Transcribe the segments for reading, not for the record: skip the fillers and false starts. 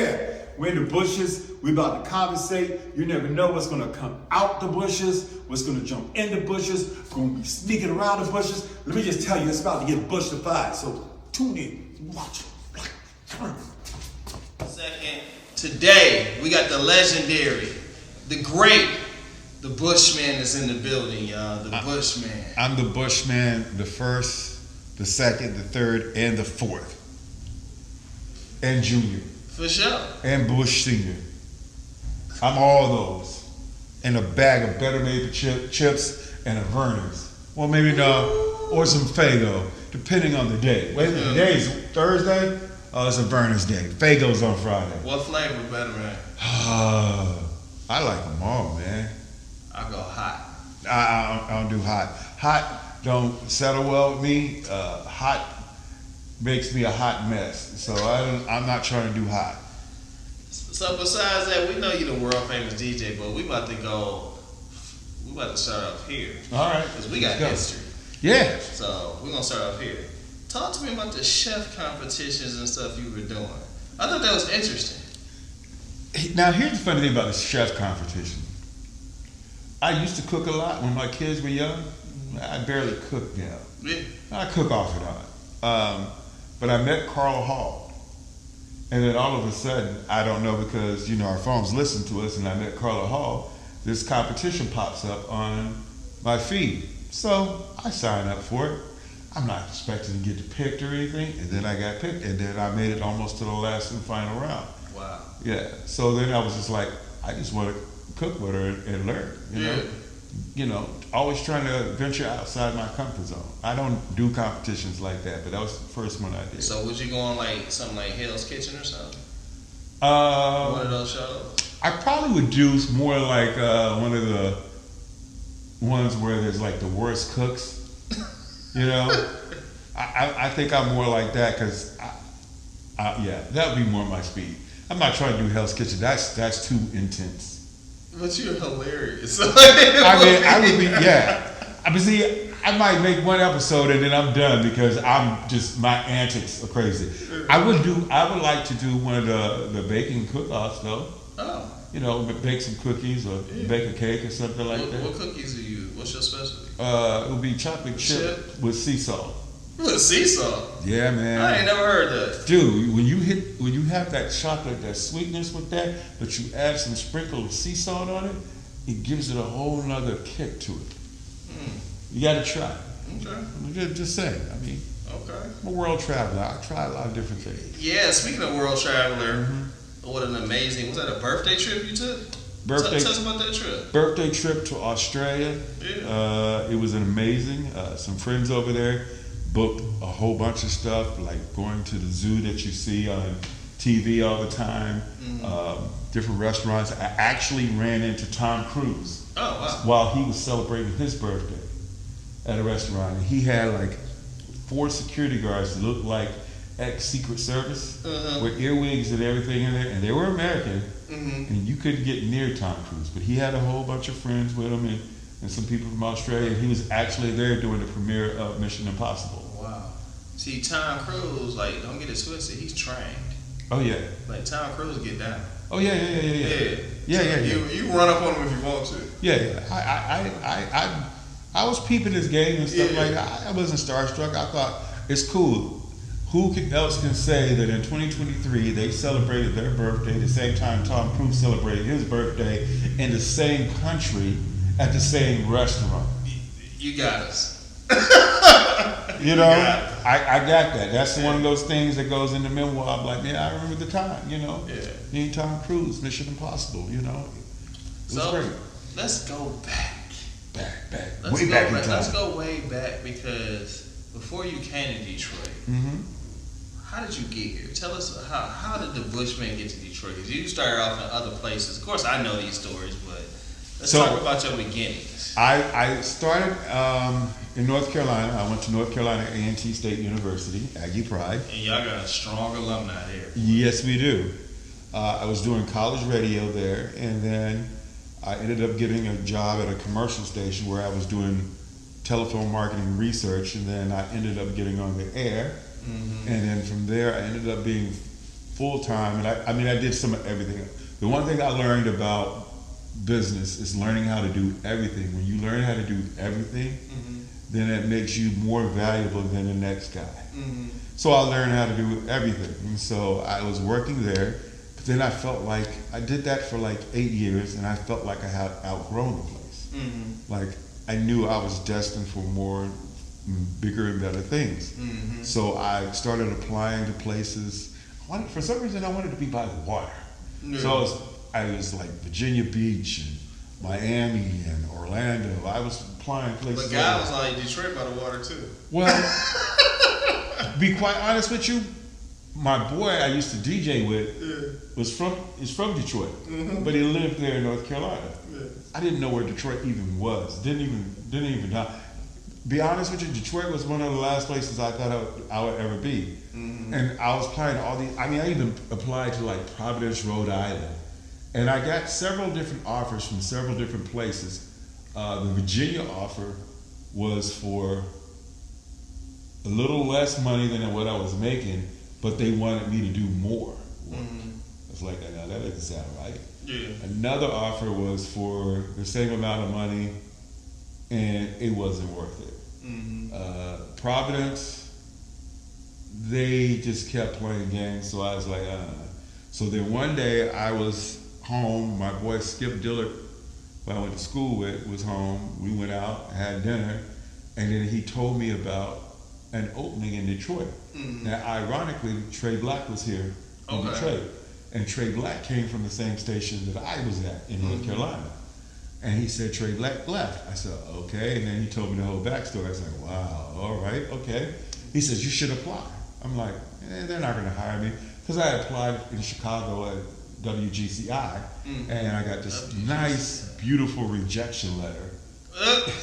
Yeah, we're in the bushes. We about to conversate. You never know what's gonna come out the bushes, what's gonna jump in the bushes, gonna be sneaking around the bushes. Let me just tell you, it's about to get bushified. So tune in, watch. Second, today we got the legendary, the great, the Bushman is in the building, y'all. The Bushman. I'm the Bushman, the first, the second, the third, and the fourth. And junior. For sure. And Bush Senior. I'm all those. And a bag of Better Made chips and a Vernors. Well, maybe no, or some Faygo, depending on the day. Wait a minute, today's Thursday? Oh, it's a Vernors day. Faygo's on Friday. What flavor better, man? I like them all, man. I go hot. I don't do hot. Hot don't settle well with me. Hot makes me a hot mess. So I'm not trying to do hot. So besides that, we know you're the world famous DJ, but we about to start off here. All right. Because we got history. Yeah. So we're going to start off here. Talk to me about the chef competitions and stuff you were doing. I thought that was interesting. Now, here's the funny thing about the chef competition. I used to cook a lot when my kids were young. I barely cook now. Yeah. I cook off and on. But I met Carla Hall. And then all of a sudden, I don't know because, our phones listen to us, and I met Carla Hall, this competition pops up on my feed. So I signed up for it. I'm not expecting to get picked or anything. And then I got picked. And then I made it almost to the last and final round. Wow. Yeah. So then I was just like, I just want to cook with her and learn, you know, always trying to venture outside my comfort zone. I don't do competitions like that, but that was the first one I did. So would you go on like something like Hell's Kitchen or something? One of those shows? I probably would do more like one of the ones where there's like the worst cooks, I think I'm more like that because, that would be more my speed. I'm not trying to do Hell's Kitchen. That's too intense. But you're hilarious. I would be, yeah. See, I might make one episode and then I'm done because my antics are crazy. I would like to do one of the baking cook-offs though. Oh. Bake some cookies or bake a cake or something like that. What cookies do you, what's your specialty? It would be chocolate chip with sea salt. With sea salt? Yeah, man. I ain't never heard that. Dude, when you have that chocolate, that sweetness with that, but you add some sprinkle of sea salt on it, it gives it a whole nother kick to it. You gotta try. Okay. Just saying. Okay. I'm a world traveler. I try a lot of different things. Yeah, speaking of world traveler, what an amazing, was that a birthday trip you took? Tell us about that trip. Birthday trip to Australia. Yeah. It was amazing. Some friends over there booked a whole bunch of stuff, like going to the zoo that you see on TV all the time, different restaurants. I actually ran into Tom Cruise while he was celebrating his birthday at a restaurant. And he had like 4 security guards that looked like ex-Secret Service with earwigs and everything in there, and they were American, and you couldn't get near Tom Cruise. But he had a whole bunch of friends with him and some people from Australia. He was actually there doing the premiere of Mission Impossible. Wow. See, Tom Cruise, like, don't get it twisted, he's trained. Oh, yeah. Like, Tom Cruise get down. Oh, yeah. You run up on him if you want to. Yeah. I was peeping his game and stuff like that. I wasn't starstruck. I thought, it's cool. Who else can say that in 2023 they celebrated their birthday the same time Tom Cruise celebrated his birthday in the same country at the same restaurant? You got us. I got that. That's one of those things that goes in the memoir. I'm like, I remember the time, Me and Tom Cruise, Mission Impossible, It was great. Let's go back. Let's go way back because before you came to Detroit, how did you get here? Tell us how did the Bushman get to Detroit? Because you started off in other places. Of course, I know these stories, but let's talk about your beginnings. I started in North Carolina. I went to North Carolina A&T State University, Aggie Pride. And y'all got a strong alumni here. Yes, we do. I was doing college radio there, and then I ended up getting a job at a commercial station where I was doing telephone marketing research, and then I ended up getting on the air. And then from there, I ended up being full time, and I mean, I did some of everything. The one thing I learned about business is learning how to do everything. When you learn how to do everything, then it makes you more valuable than the next guy. So I learned how to do everything. And so I was working there, but then I felt like I did that for like 8 years, and I felt like I had outgrown the place. Like I knew I was destined for more, bigger and better things. So I started applying to places. For some reason, I wanted to be by the water. So I was like Virginia Beach and Miami and Orlando. I was applying places. But guy was like Detroit by the water too. Well, to be quite honest with you, my boy I used to DJ with is from Detroit, but he lived there in North Carolina. I didn't know where Detroit even was. Didn't even know. Be honest with you, Detroit was one of the last places I thought I would ever be. And I was applying to all these. I mean, I even applied to like Providence, Rhode Island, and I got several different offers from several different places. The Virginia offer was for a little less money than what I was making, but they wanted me to do more work. I was like, no, that doesn't sound right. Another offer was for the same amount of money, and it wasn't worth it. Providence, they just kept playing games, so I was like, So then one day I was home, my boy Skip Dillard, who I went to school with, was home. We went out, had dinner, and then he told me about an opening in Detroit. Now, ironically, Trey Black was here in Detroit, and Trey Black came from the same station that I was at in North Carolina. And he said Trey Black left. I said, okay. And then he told me the whole backstory. I was like, wow, all right, okay. He says, you should apply. I'm like, they're not going to hire me. Because I applied in Chicago at WGCI, and I got this nice, beautiful rejection letter,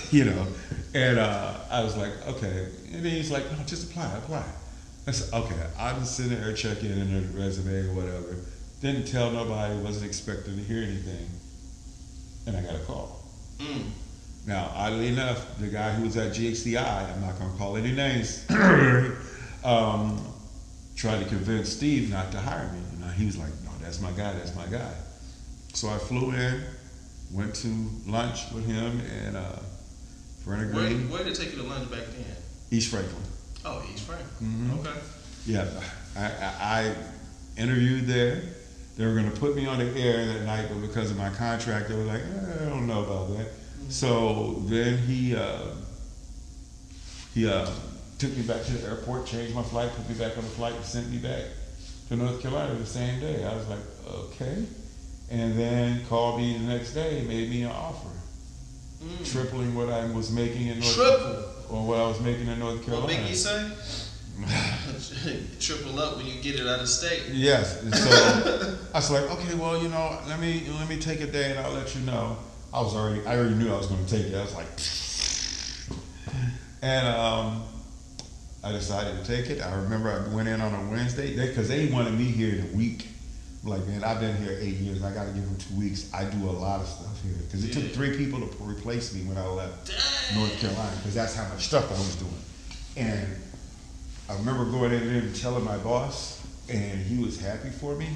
you know. And I was like, okay. And then he's like, no, just apply. I said, okay. I'm just sitting there checking in the resume or whatever. Didn't tell nobody, wasn't expecting to hear anything. And I got a call. Now, oddly enough, the guy who was at GXCI, I'm not going to call any names, tried to convince Steve not to hire me. And he was like, no, that's my guy. So I flew in, went to lunch with him and Brenner Green. Where did it take you to lunch back then? East Franklin. Oh, East Franklin. Okay. Yeah, I interviewed there. They were going to put me on the air that night, but because of my contract, they were like, I don't know about that. So then he took me back to the airport, changed my flight, put me back on the flight, and sent me back to North Carolina the same day. I was like, okay. And then called me the next day and made me an offer. Tripling what I was making in North Carolina. Or what I was making in North Carolina. What Biggie say? Triple up when you get it out of state. Yes. And so I was like, okay, well, you know, let me take a day and I'll let you know. I already knew I was going to take it. I was like, and I decided to take it. I remember I went in on a Wednesday because they wanted me here in a week. I'm like, man, I've been here 8 years. I got to give them 2 weeks. I do a lot of stuff here because it took 3 people to replace me when I left North Carolina because that's how much stuff I was doing. And I remember going in there and telling my boss, and he was happy for me.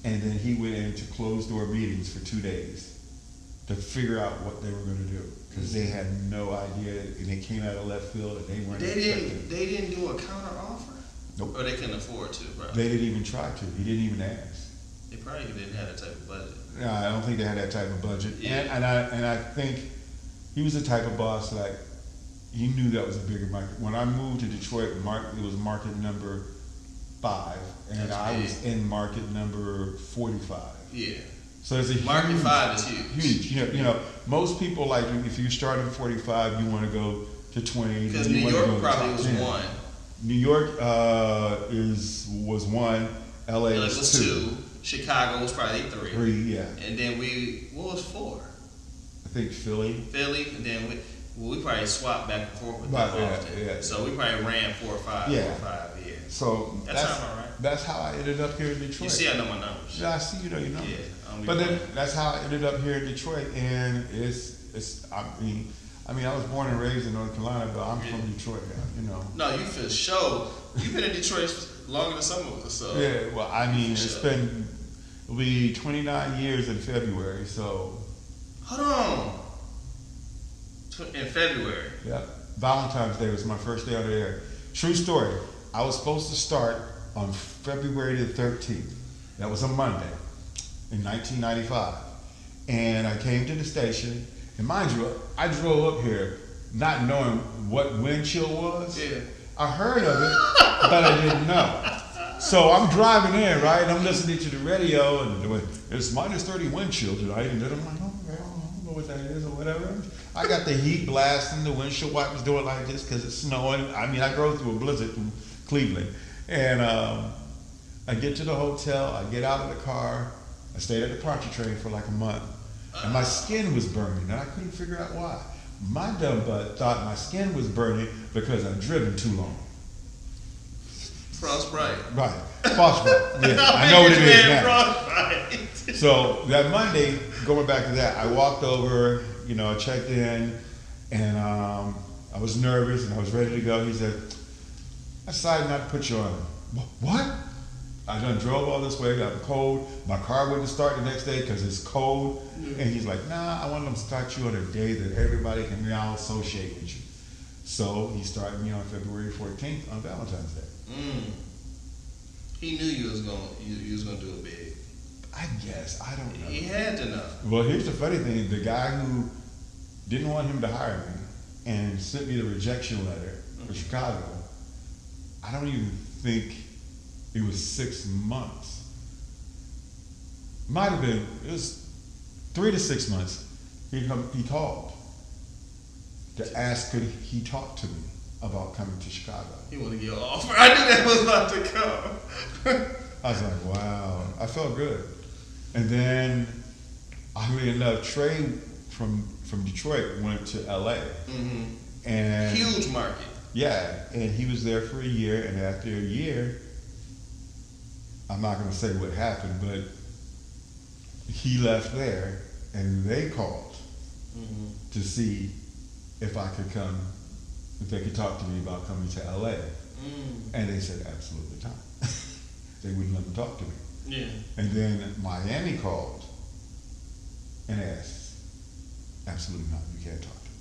And then he went into closed door meetings for 2 days to figure out what they were going to do because they had no idea, and it came out of left field, and they weren't expecting. They didn't do a counter offer. Nope. Or they couldn't afford to, bro. They didn't even try to. He didn't even ask. They probably didn't have that type of budget. No, I don't think they had that type of budget. Yeah. And I think he was the type of boss like he knew that was a bigger market. When I moved to Detroit, it was market number 5, and I was in market number 45. Yeah. So it's a market huge, 5 is huge. Huge. You know, most people like if you start at 45, you want to go to 20. Because New York probably was 1. New York was 1. LA was 2. Chicago was probably 3. 3, yeah. And then what was 4? I think Philly. And then we probably swapped back and forth with them often. Yeah. So we probably ran 4 or 5. Yeah. 4 or 5, yeah. So that's all right. That's how I ended up here in Detroit. You see, I know my numbers. Yeah, I see you know your numbers. Yeah. But then that's how I ended up here in Detroit, and I mean, I was born and raised in North Carolina, but I'm from Detroit now, you know. No, you for sure. You've been in Detroit longer than some of us. So Yeah, well, I mean, Sure. it'll be 29 years in February, so Hold on. In February. yeah. Valentine's Day was my first day on the air. True story. I was supposed to start on February the 13th. That was a Monday in 1995. And I came to the station, and mind you, I drove up here not knowing what wind chill was. Yeah. I heard of it, but I didn't know. So I'm driving in, right? I'm listening to the radio, and it's minus 30 wind chill tonight. And then I'm like, oh, okay, I don't know what that is or whatever. I got the heat blasting, the windshield wipers doing like this because it's snowing. I mean, I drove through a blizzard from Cleveland. And I get to the hotel, I get out of the car, I stayed at the Pontchartrain for like a month. And my skin was burning, and I couldn't figure out why. My dumb butt thought my skin was burning because I'd driven too long. Frostbite. Right. Frostbite. Yeah, I know what it is now. Frostbite. So that Monday, going back to that, I walked over, I checked in, and I was nervous and I was ready to go. He said, I decided not to put you on. What? I done drove all this way, got cold. My car wouldn't start the next day because it's cold. And he's like, nah, I want them to start you on a day that everybody can now associate with you. So he started me on February 14th on Valentine's Day. He knew you was gonna do it big. I guess, I don't know. He had to know. Well, here's the funny thing. The guy who didn't want him to hire me and sent me the rejection letter for Chicago, I don't even think it was 6 months. Might have been, it was 3 to 6 months. He called to ask could he talk to me about coming to Chicago. He wanted to get an offer. I knew that was about to come. I was like, wow. I felt good. And then, oddly enough, Trey from Detroit went to LA. Mm-hmm. And Huge market. yeah, and he was there for a year, and after a year, I'm not going to say what happened, but he left there, and they called to see if I could come, if they could talk to me about coming to LA. And they said, absolutely not. They wouldn't let them talk to me. Yeah. And then Miami called and asked, absolutely not, you can't talk to me.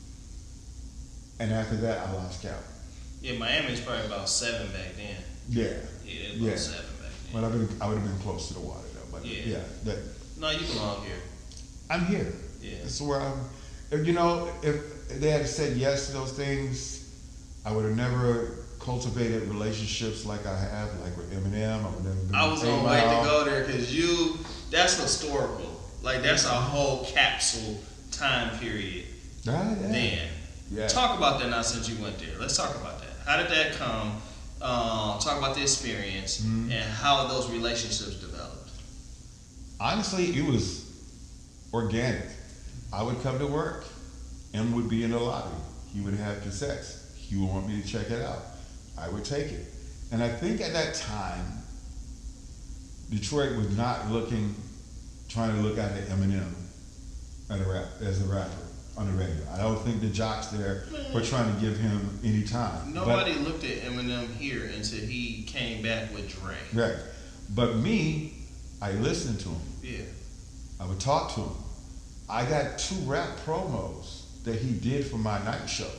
And after that, I lost count. Yeah, Miami was probably about 7 back then. Yeah. Yeah, it was about 7 back then. Well, I would have been close to the water though, but Yeah. No, you belong here. I'm here. Yeah. This is where I'm. If they had said yes to those things, I would have never cultivated relationships like I have, like with Eminem. I would never been. I was gonna wait to go there because that's historical. Like that's a whole capsule time period. Yeah. Then. Yeah. Talk about that now since you went there. Let's talk about that. How did that come? Talk about the experience and how those relationships developed. Honestly, it was organic. I would come to work. M would be in the lobby. He would have cassettes. He would want me to check it out. I would take it. And I think at that time, Detroit was not trying to look at Eminem as a rapper on the radio. I don't think the jocks there were trying to give him any time. Nobody looked at Eminem here until he came back with Dre. Right. But me, I listened to him. Yeah. I would talk to him. I got 2 rap promos that he did for my night show.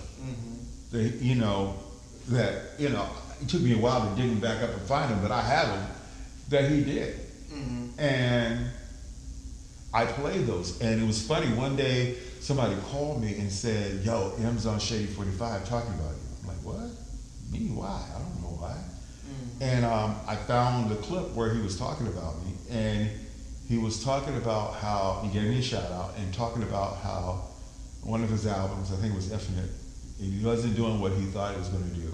It took me a while to dig him back up and find them, but I have them that he did. And I played those. And it was funny, one day somebody called me and said, yo, M's on Shady 45 talking about you. I'm like, what? Me? Why? I don't know why. And I found the clip where he was talking about me, and he was talking about how, he gave me a shout out, and talking about how one of his albums, I think it was Infinite, he wasn't doing what he thought he was going to do.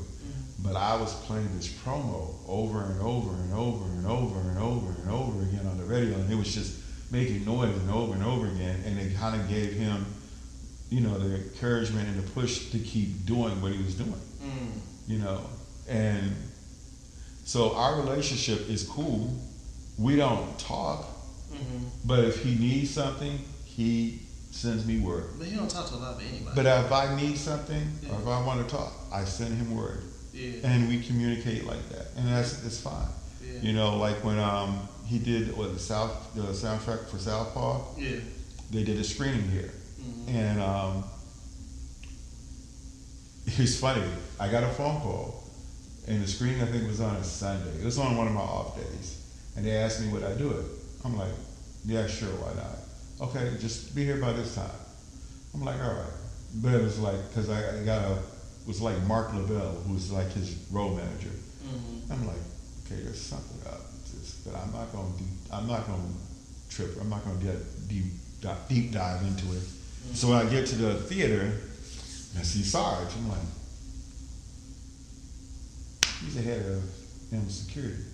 But I was playing this promo over and over and over and over and over and over again on the radio, and it was just making noise and over again, and it kind of gave him, the encouragement and the push to keep doing what he was doing. And so our relationship is cool. We don't talk, but if he needs something, he sends me word. But he don't talk to a lot of anybody. But if I need something, or if I want to talk, I send him word. and we communicate like that, and it's fine. Yeah. You know, like when he did the soundtrack for Southpaw. Yeah. They did a screening here, Mm-hmm. and it's funny. I got a phone call, and the screening I think was on a Sunday. It was on one of my off days, and they asked me would I do it. I'm like, yeah, sure, why not? Okay, just be here by this time. I'm like, all right, but it was like because I was like Mark LaBelle, who was like his role manager. Mm-hmm. I'm like, okay, there's something up this, but I'm not gonna trip. I'm not gonna get deep dive into it. Mm-hmm. So when I get to the theater, I see Sarge. I'm like, he's the head of security.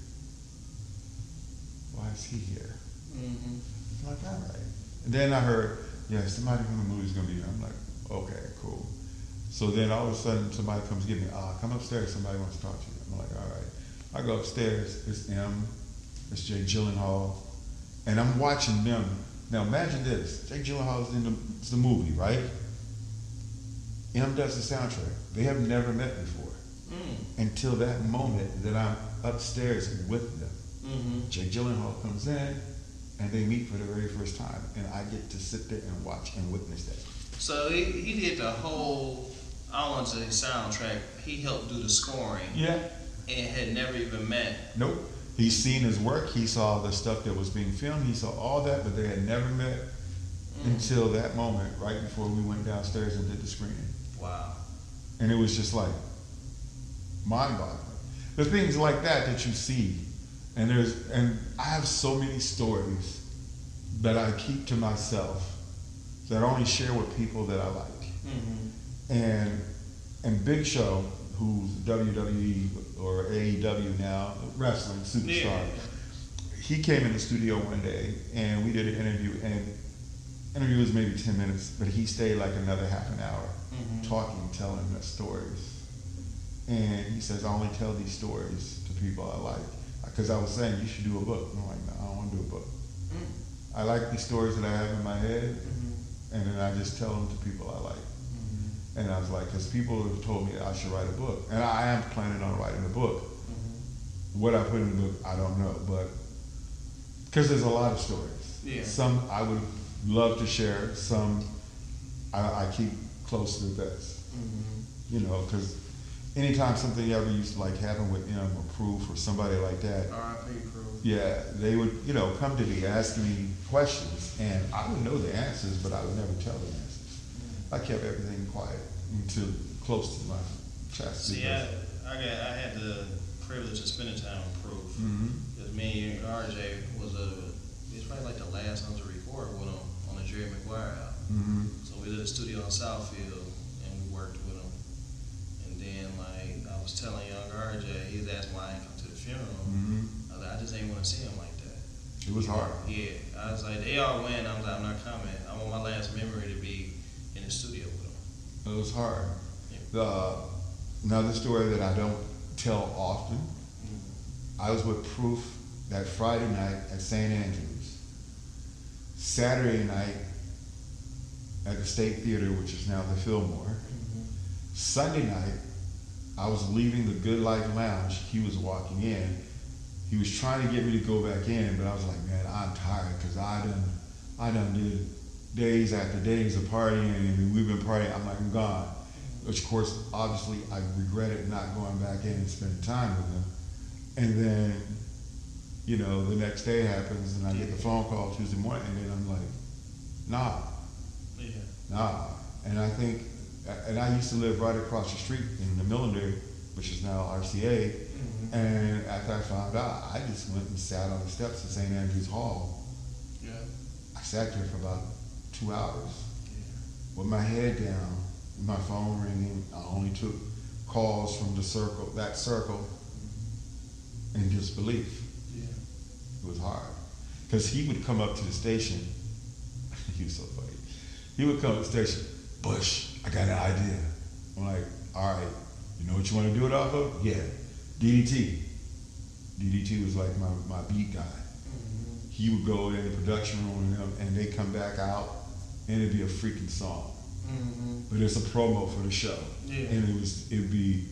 Why is he here? Mm-hmm. I'm like, all right. And then I heard, yeah, somebody from the movie's gonna be here. I'm like, okay, cool. So then all of a sudden somebody comes get me, come upstairs, somebody wants to talk to you. I'm like, all right. I go upstairs, it's M, it's Jake Gyllenhaal, and I'm watching them. Now imagine this, Jake Gyllenhaal is in the movie, right? M does the soundtrack. They have never met before until that moment that I'm upstairs with them. Mm-hmm. Jake Gyllenhaal comes in, and they meet for the very first time, and I get to sit there and watch and witness that. So he did the whole, I don't want to say soundtrack, he helped do the scoring. Yeah. And had never even met. Nope. He's seen his work. He saw the stuff that was being filmed. He saw all that, but they had never met until that moment, right before we went downstairs and did the screening. Wow. And it was just like mind-boggling. The things like that you see, and I have so many stories that I keep to myself that I only share with people that I like. Mm-hmm. And Big Show, who's WWE or AEW now, wrestling superstar, Yeah. he came in the studio one day and we did an interview, and the interview was maybe 10 minutes, but he stayed like another half an hour talking, telling us stories. And he says, I only tell these stories to people I like. Because I was saying, you should do a book. And I'm like, no, I don't want to do a book. I like these stories that I have in my head, and then I just tell them to people I like. And I was like, because people have told me I should write a book. And I am planning on writing a book. What I put in the book, I don't know. But, because there's a lot of stories. Yeah. Some I would love to share. Some I keep close to the vest. You know, because anytime something ever used to like happen with him or Proof or somebody like that, R.I.P. Proof. yeah, they would, come to me, ask me questions, and I would know the answers, but I would never tell the answers. I kept everything quiet until close to my chest. See, I had the privilege of spending time with Proof. Because me and RJ it's probably like the last time to record with him on the Jerry Maguire album. So we did a studio in Southfield, and we worked with him. And then, like, I was telling young RJ, he was asking why I didn't come to the funeral. I was like, I just ain't want to see him like that. It was hard. Yeah, I was like, they all went. I was like, I'm not coming. I want my last memory to be in the studio with him. It was hard. Yeah. Another story that I don't tell often, I was with Proof that Friday night at St. Andrews. Saturday night at the State Theater, which is now the Fillmore. Sunday night, I was leaving the Good Life Lounge. He was walking in. He was trying to get me to go back in, but I was like, man, I'm tired because I done did days after days of partying, and we've been partying. I'm like, I'm gone. Which, of course, obviously, I regretted not going back in and spending time with him. And then, the next day happens, and I get the phone call Tuesday morning, and then I'm like, nah. And I think, and I used to live right across the street in the Millender, which is now RCA. And after I found out, I just went and sat on the steps of St. Andrews Hall. Yeah. I sat there for about 2 hours with my head down, with my phone ringing. I only took calls from that circle, in disbelief. Yeah. It was hard. Because he would come up to the station. He was so funny. He would come to the station, Bush, I got an idea. I'm like, all right, you know what you want to do it off of? Yeah, DDT. DDT was like my beat guy. He would go in the production room with him, and they'd come back out, and it'd be a freaking song. But it's a promo for the show. Yeah. And it'd be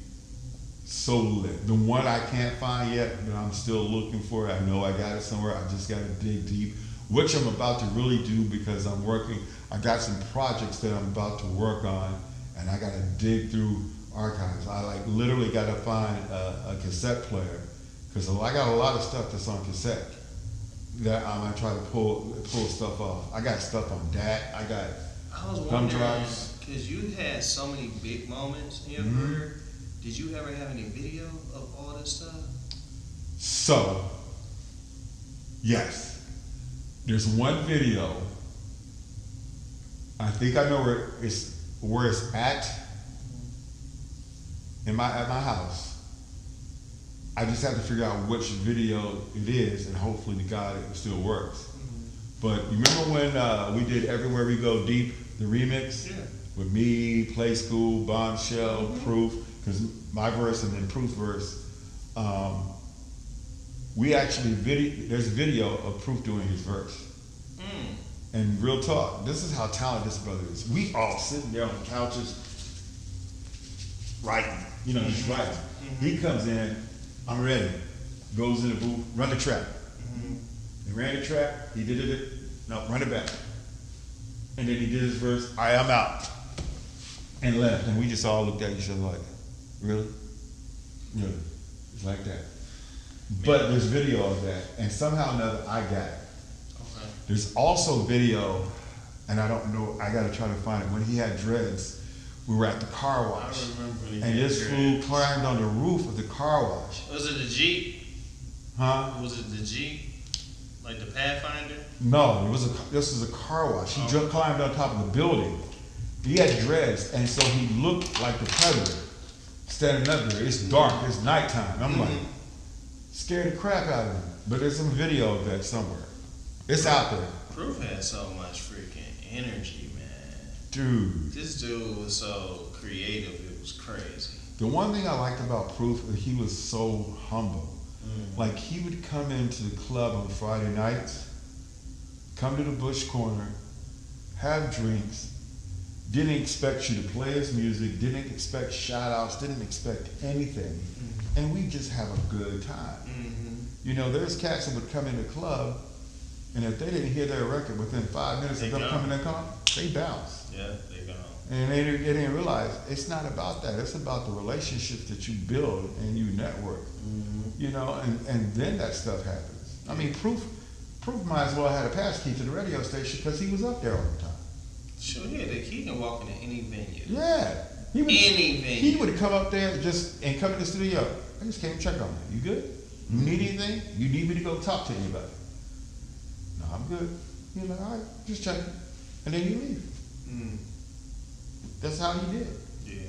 so lit. The one I can't find yet, but I'm still looking for it. I know I got it somewhere. I just got to dig deep, which I'm about to really do because I'm working. I got some projects that I'm about to work on, and I got to dig through archives. I like literally got to find a cassette player because I got a lot of stuff that's on cassette that I'm gonna try to pull stuff off. I got stuff on DAT. I got thumb drives. Because you had so many big moments in your career. Did you ever have any video of all this stuff? So, yes, there's one video. I think I know where it's at at my house. I just have to figure out which video it is, and hopefully to God it still works. But you remember when we did Everywhere We Go Deep, the remix? Yeah. With me, Play School, Bombshell, Proof, because my verse and then Proof's verse. We actually, there's a video of Proof doing his verse. And real talk, this is how talented this brother is. We all sitting there on the couches, writing, just writing. He comes in, I'm ready, goes in the booth, run the track. He ran the track, he did it, no, run it back. And then he did his verse, all right, I'm out. And left, and we just all looked at each other like, really? Really? It's like that. But there's video of that, and somehow or another, I got it. Okay. There's also video, and I don't know, I gotta try to find it. When he had dreads, we were at the car wash. I remember when he And had this fool climbed on the roof of the car wash. Was it the Jeep? Huh? Was it the Jeep? Like the Pathfinder? No, this was a car wash. He climbed on top of the building. He had dreads, and so he looked like the Predator, standing up there. It's dark, it's nighttime. I'm like, scared the crap out of him. But there's some video of that somewhere. It's out there. Proof had so much freaking energy, man. Dude. This dude was so creative, it was crazy. The one thing I liked about Proof is he was so humble. Like, he would come into the club on Friday nights, come to the Bush Corner, have drinks, didn't expect you to play his music, didn't expect shout-outs, didn't expect anything. And we just have a good time. There's cats that would come in the club, and if they didn't hear their record within 5 minutes of them coming in the car, they bounce. Yeah, they gone. And they didn't realize it's not about that. It's about the relationships that you build and you network. And then that stuff happens. I mean, Proof might as well have had a pass key to the radio station because he was up there all the time. Sure, yeah, he can walk into any venue. Yeah. Any venue. He would come up there and come in the studio. I just came to check on you. You good? You need anything? You need me to go talk to anybody? No, I'm good. You're like, all right, just checking. And then you leave. That's how he did. Yeah.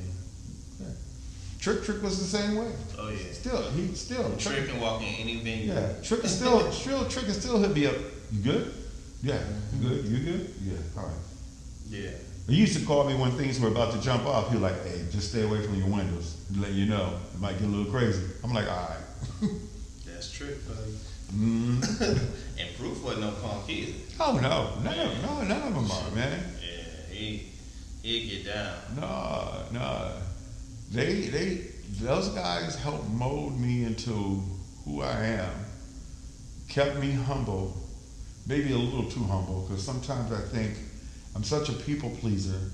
Trick was the same way. Oh yeah. Still. Trick can walk in any venue. Yeah. Trick can still hit me up. You good? Yeah. You good? You good? Yeah. All right. Yeah. He used to call me when things were about to jump off. He was like, hey, just stay away from your windows. To let you know, it might get a little crazy. I'm like, all right. That's Trick, buddy. And Proof wasn't no punk either. Oh no, none of them are, man. Yeah, he'd get down. No. Those guys helped mold me into who I am. Kept me humble, maybe a little too humble, because sometimes I think I'm such a people pleaser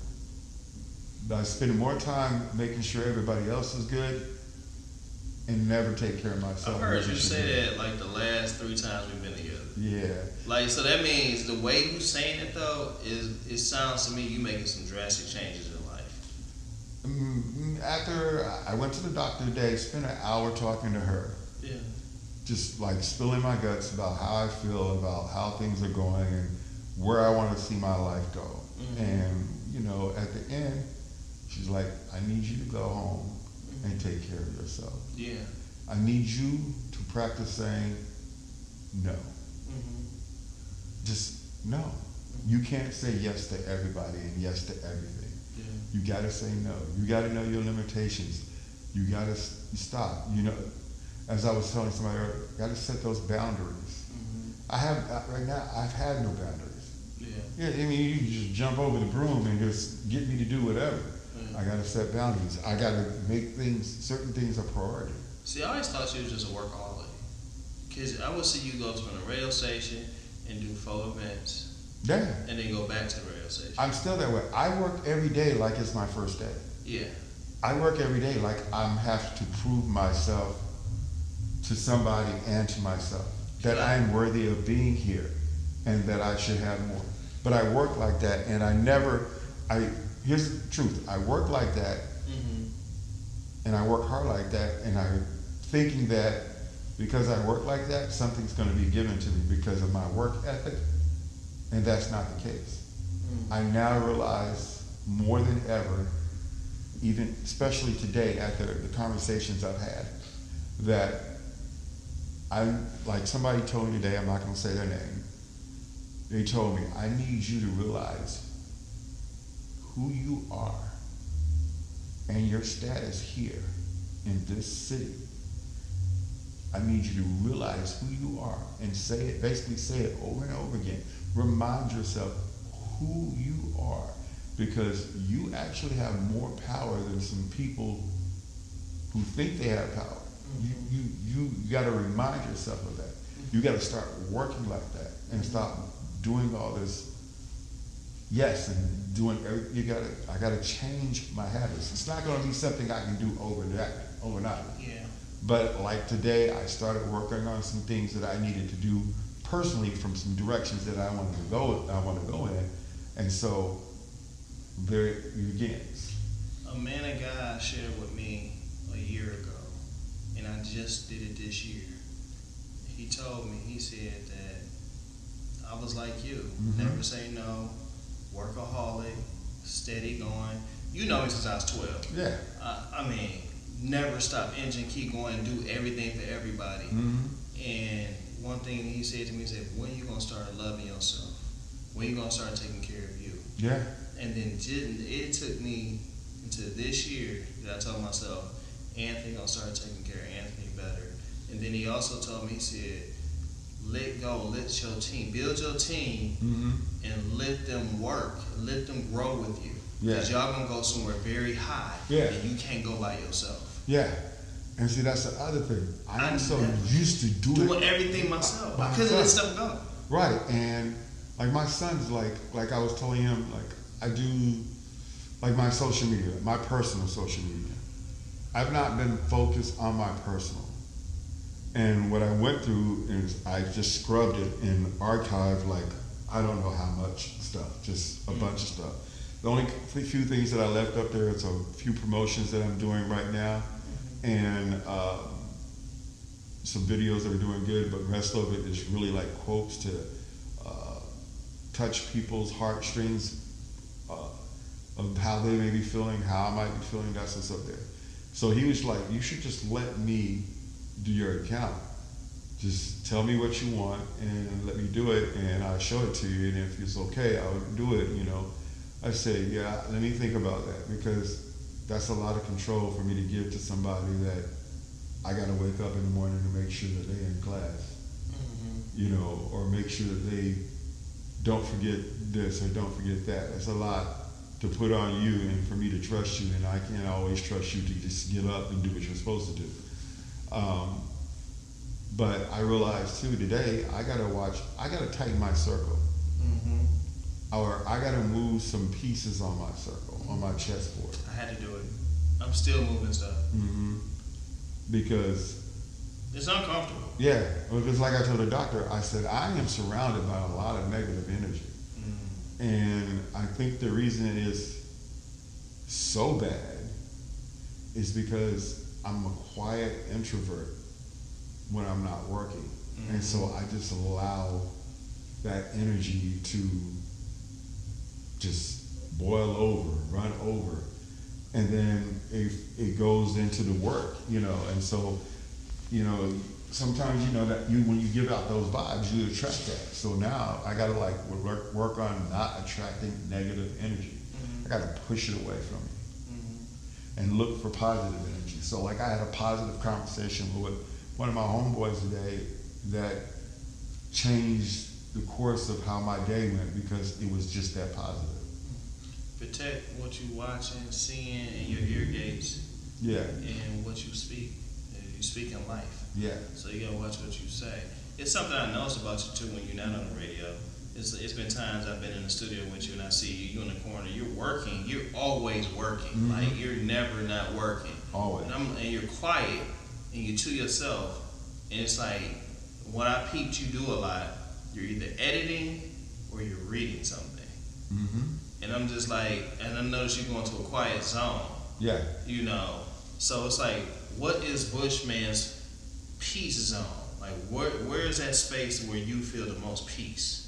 that I spend more time making sure everybody else is good and never take care of myself. I heard you say that like the last 3 times we've been together. Yeah. Like, so that means the way you saying it though it sounds to me you making some drastic changes in life. After I went to the doctor today, spent an hour talking to her. Yeah. Just like spilling my guts about how I feel about how things are going and where I want to see my life go. And, at the end, she's like, I need you to go home and take care of yourself. Yeah. I need you to practice saying no. Just no. You can't say yes to everybody and yes to everything. Yeah. You got to say no. You got to know your limitations. You got to stop. As I was telling somebody earlier, got to set those boundaries. I have, right now, I've had no boundaries. Yeah. Yeah, I mean, you can just jump over the broom and just get me to do whatever. I gotta set boundaries. I gotta make certain things a priority. See, I always thought you was just a workaholic. Because I would see you go to a radio station and do 4 events. Yeah. And then go back to the radio station. I'm still that way. I work every day like it's my first day. Yeah. I work every day like I have to prove myself to somebody and to myself that I'm worthy of being here and that I should have more. But I work like that, and here's the truth. I work like that, and I work hard like that, and I'm thinking that because I work like that, something's going to be given to me because of my work ethic, and that's not the case. I now realize more than ever, even especially today after the conversations I've had, that I'm like somebody told me today, I'm not going to say their name, they told me, I need you to realize who you are and your status here in this city. I need you to realize who you are and basically say it over and over again. Remind yourself who you are, because you actually have more power than some people who think they have power. You got to remind yourself of that. You got to start working like that and stop doing all this. Yes, and doing I got to change my habits. It's not going to be something I can do overnight. Yeah. But like today, I started working on some things that I needed to do personally from some directions that I want to go in, and so there it begins. A man of God shared with me a year ago, and I just did it this year. He told me, he said that I was like you, never say no, workaholic, steady going. You know me since I was 12. Yeah. I mean, never stop engine, keep going, do everything for everybody. And one thing he said to me, he said, when you going to start loving yourself? When you going to start taking care of you? Yeah. And then it took me into this year that I told myself, Anthony gonna start taking care of Anthony better. And then he also told me, he said, let go, let your team, build your team, and let them work, let them grow with you. Because y'all gonna go somewhere very high, and you can't go by yourself. Yeah. And see, that's the other thing. I'm so used to doing everything myself. I couldn't let stuff go. Right. And like my son's like I was telling him, like I do like my social media, my personal social media. I've not been focused on my personal. And what I went through is I just scrubbed it and archived like, I don't know how much stuff, just a bunch of stuff. The only few things that I left up there is a few promotions that I'm doing right now and some videos that are doing good, but the rest of it is really like quotes to touch people's heartstrings of how they may be feeling, how I might be feeling, that's what's up there. So he was like, you should just let me do your account. Just tell me what you want and let me do it and I'll show it to you, and if it's okay, I'll do it, you know. I say, yeah, let me think about that, because that's a lot of control for me to give to somebody that I gotta wake up in the morning to make sure that they're in class, you know, or make sure that they don't forget this or don't forget that. That's a lot to put on you and for me to trust you, and I can't always trust you to just get up and do what you're supposed to do. But I realized too today, I gotta tighten my circle. Or I gotta move some pieces on my circle, on my chessboard. I had to do it. I'm still moving stuff. Because it's uncomfortable. Yeah, because like I told the doctor, I said, I am surrounded by a lot of negative energy. And I think the reason it is so bad is because I'm a quiet introvert when I'm not working. And so I just allow that energy to just boil over, run over. And then it goes into the work, you know. And so, you know, sometimes, you know, that when you give out those vibes, you attract that. So now I gotta like work on not attracting negative energy. I gotta push it away from me and look for positive energy. So like I had a positive conversation with one of my homeboys today that changed the course of how my day went because it was just that positive. protect what you watching, seeing, and your ear gates, Yeah. and what you speak. You speak in life. Yeah. So you gotta watch what you say. It's something I noticed about you too when you're not on the radio. It's been times I've been in the studio with you and I see you in the corner. You're working. You're always working. Mm-hmm. Like you're never not working. Always. And you're quiet and you're to yourself. And it's like what I peeped you do a lot. You're either editing or you're reading something. Mm-hmm. And I'm just like, and I noticed you go into a quiet zone. Yeah. You know, so it's like, what is Bushman's peace zone? Like, where is that space where you feel the most peace?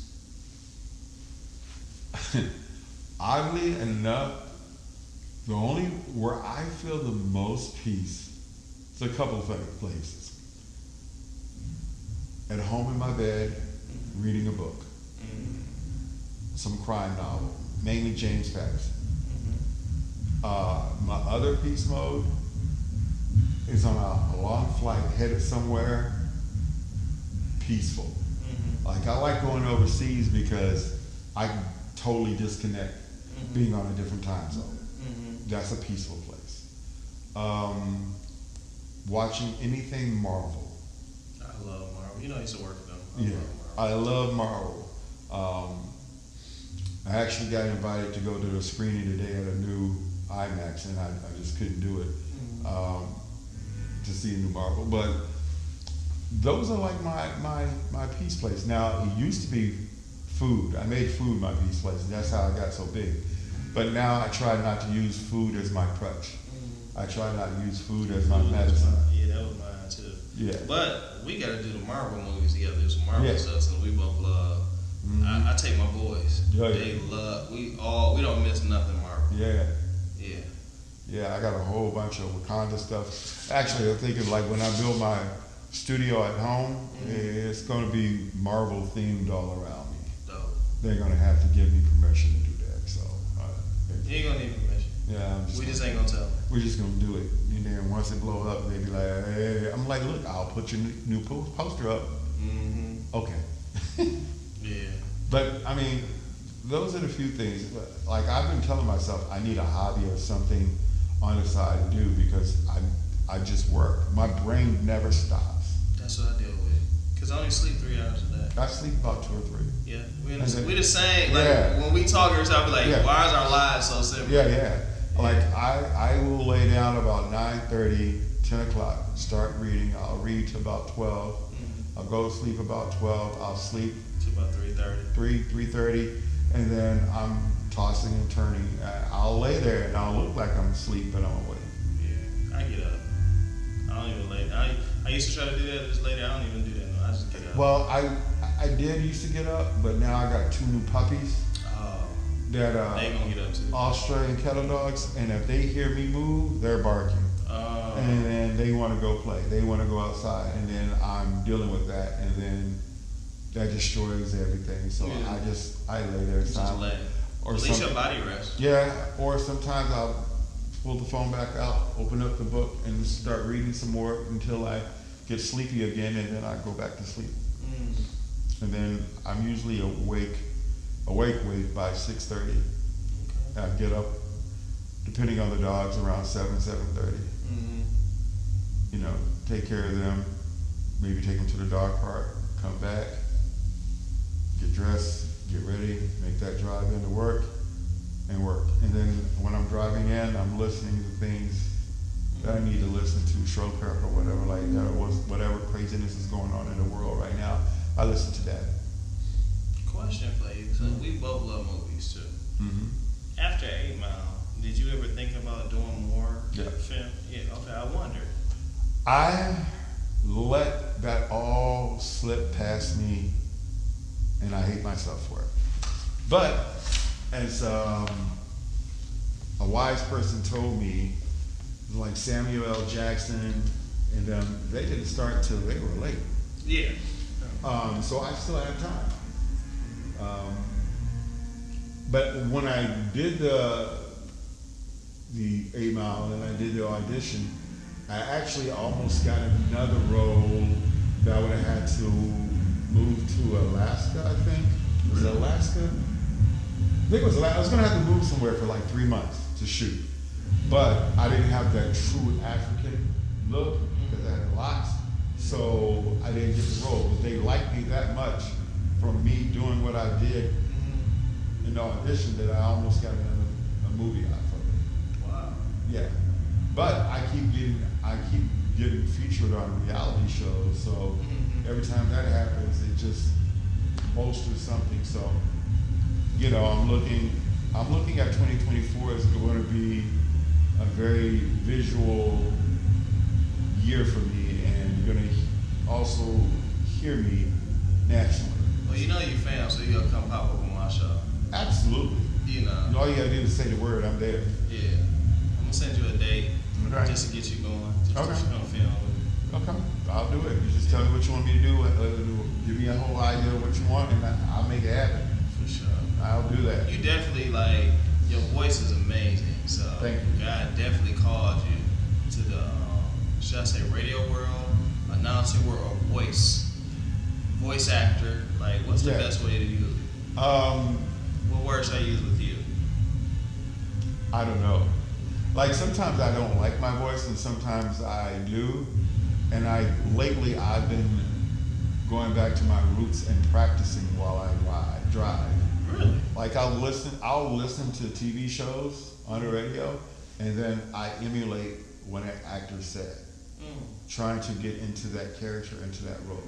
Oddly enough, the only where I feel the most peace is a couple of places. At home in my bed, reading a book, some crime novel, mainly James Patterson. My other peace mode is on a long flight headed somewhere peaceful. Like I like going overseas because I can totally disconnect being on a different time zone. That's a peaceful place. Watching anything Marvel. I love Marvel. You know I used to work with them. I love Marvel. I actually got invited to go to the screening today at a new IMAX, and I just couldn't do it to see a new Marvel. But those are like my peace place. Now, it used to be food. I made food my peace place, and that's how I got so big. But now I try not to use food as my crutch. I try not to use food as my medicine. Yeah, that was mine too. Yeah. But we got to do the Marvel movies together. Do some Marvel stuff, so we both love. I take my boys. Yeah, they love. We don't miss nothing Marvel. Yeah. Yeah. Yeah, I got a whole bunch of Wakanda stuff. Actually, I'm thinking like when I build my studio at home, it's going to be Marvel themed all around me. Dope. They're going to have to give me permission to do that. So. You ain't gonna need permission. Yeah, we just ain't gonna tell them. We're just gonna do it. And then once it blow up, they be like, hey. I'm like, look, I'll put your new poster up. Okay. Yeah. But I mean, those are the few things. Like I've been telling myself, I need a hobby or something on the side to do because I just work. My brain never stops. That's what I deal with. Cause I only sleep 3 hours a day. I sleep about 2 or 3. Yeah, we the same. Like when we talk, I'll be like, why is our lives so simple? Yeah. Like I will lay down about 9:30, 10 o'clock, start reading. I'll read to about 12. I'll go to sleep about 12. I'll sleep to about 3:30. 3:30, and then I'm tossing and turning. I'll lay there and I'll look like I'm asleep, but I'm awake. Yeah, I get up. I don't even lay. I used to try to do that just later. I don't even do that no. I just get up. Well, I did used to get up, but now I got 2 new puppies. That they gonna get up too. Australian kettle dogs, and if they hear me move, they're barking. And then they want to go play. They want to go outside, and then I'm dealing with that, and then that destroys everything. So I lay there silent. Or at least your body rest. Yeah, or sometimes I'll pull the phone back out, open up the book, and start reading some more until I get sleepy again, and then I go back to sleep. And then I'm usually awake by 6:30. Okay. I get up, depending on the dogs, around 7:30. You know, take care of them, maybe take them to the dog park, come back, get dressed, get ready, make that drive into work, and work. And then when I'm driving in, I'm listening to things that I need to listen to, stroke or whatever like that, or whatever craziness is going on in the world right now. I listen to that. Question for you. So we both love movies too. After 8 Mile, did you ever think about doing more film? Yeah. Okay. I wondered. I let that all slip past me, and I hate myself for it. But as a wise person told me, like Samuel L. Jackson and them, they didn't start until they were late. Yeah. So I still have time. But when I did the 8 Mile and I did the audition, I actually almost got another role that I would have had to move to Alaska, I think. Was it Alaska? think it was I was gonna have to move somewhere for like 3 months to shoot, but I didn't have that true African look because I had locks, so I didn't get the role. But they liked me that much from me doing what I did in the audition that I almost got a movie out of it. Wow. Yeah, but I keep getting featured on reality shows, so every time that happens, it just bolsters something. So, you know, I'm looking at 2024 as going to be a very visual year for me, and you're going to also hear me nationally. Well, you know you're fam, so you're gonna come pop up on my show. Absolutely. You know. And all you gotta do is say the word, I'm there. Yeah. I'm gonna send you a date Okay. just to get you going. Just Okay. to come film. Okay, I'll do it. You just tell me what you want me to do. Give me a whole idea of what you want, and I'll make it happen. For sure. I'll do that. You definitely like your voice is amazing. So Thank you. God definitely called you to the should I say radio world, announcer world, or voice actor. Like, what's the Yeah. best way to use it? What words I use with you? I don't know. Like sometimes I don't like my voice, and sometimes I do. And lately I've been going back to my roots and practicing while I drive. Really? Like I'll listen to TV shows on the radio, and then I emulate what an actor said, trying to get into that character, into that role.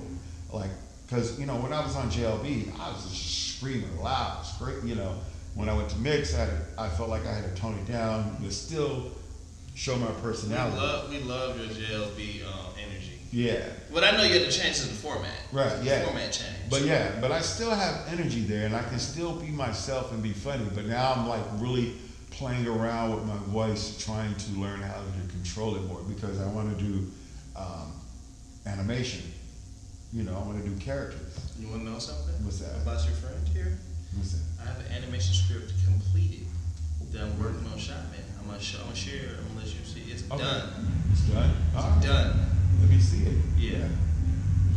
Like, cause you know, when I was on JLB, I was just screaming loud, you know. When I went to mix, I felt like I had to tone it down, but still show my personality. We love your JLB energy. Yeah. But I know you had to change the format. Right, yeah. The format change. But I still have energy there, and I can still be myself and be funny. But now I'm like really playing around with my voice, trying to learn how to control it more, because I want to do animation. You know, I want to do characters. You want to know something? What's that? About your friend here? What's that? I have an animation script completed that I'm working on shot, man. I'm gonna share it. I'm gonna let you see. It's Okay. done. It's done? It's done. Let me see it. Yeah.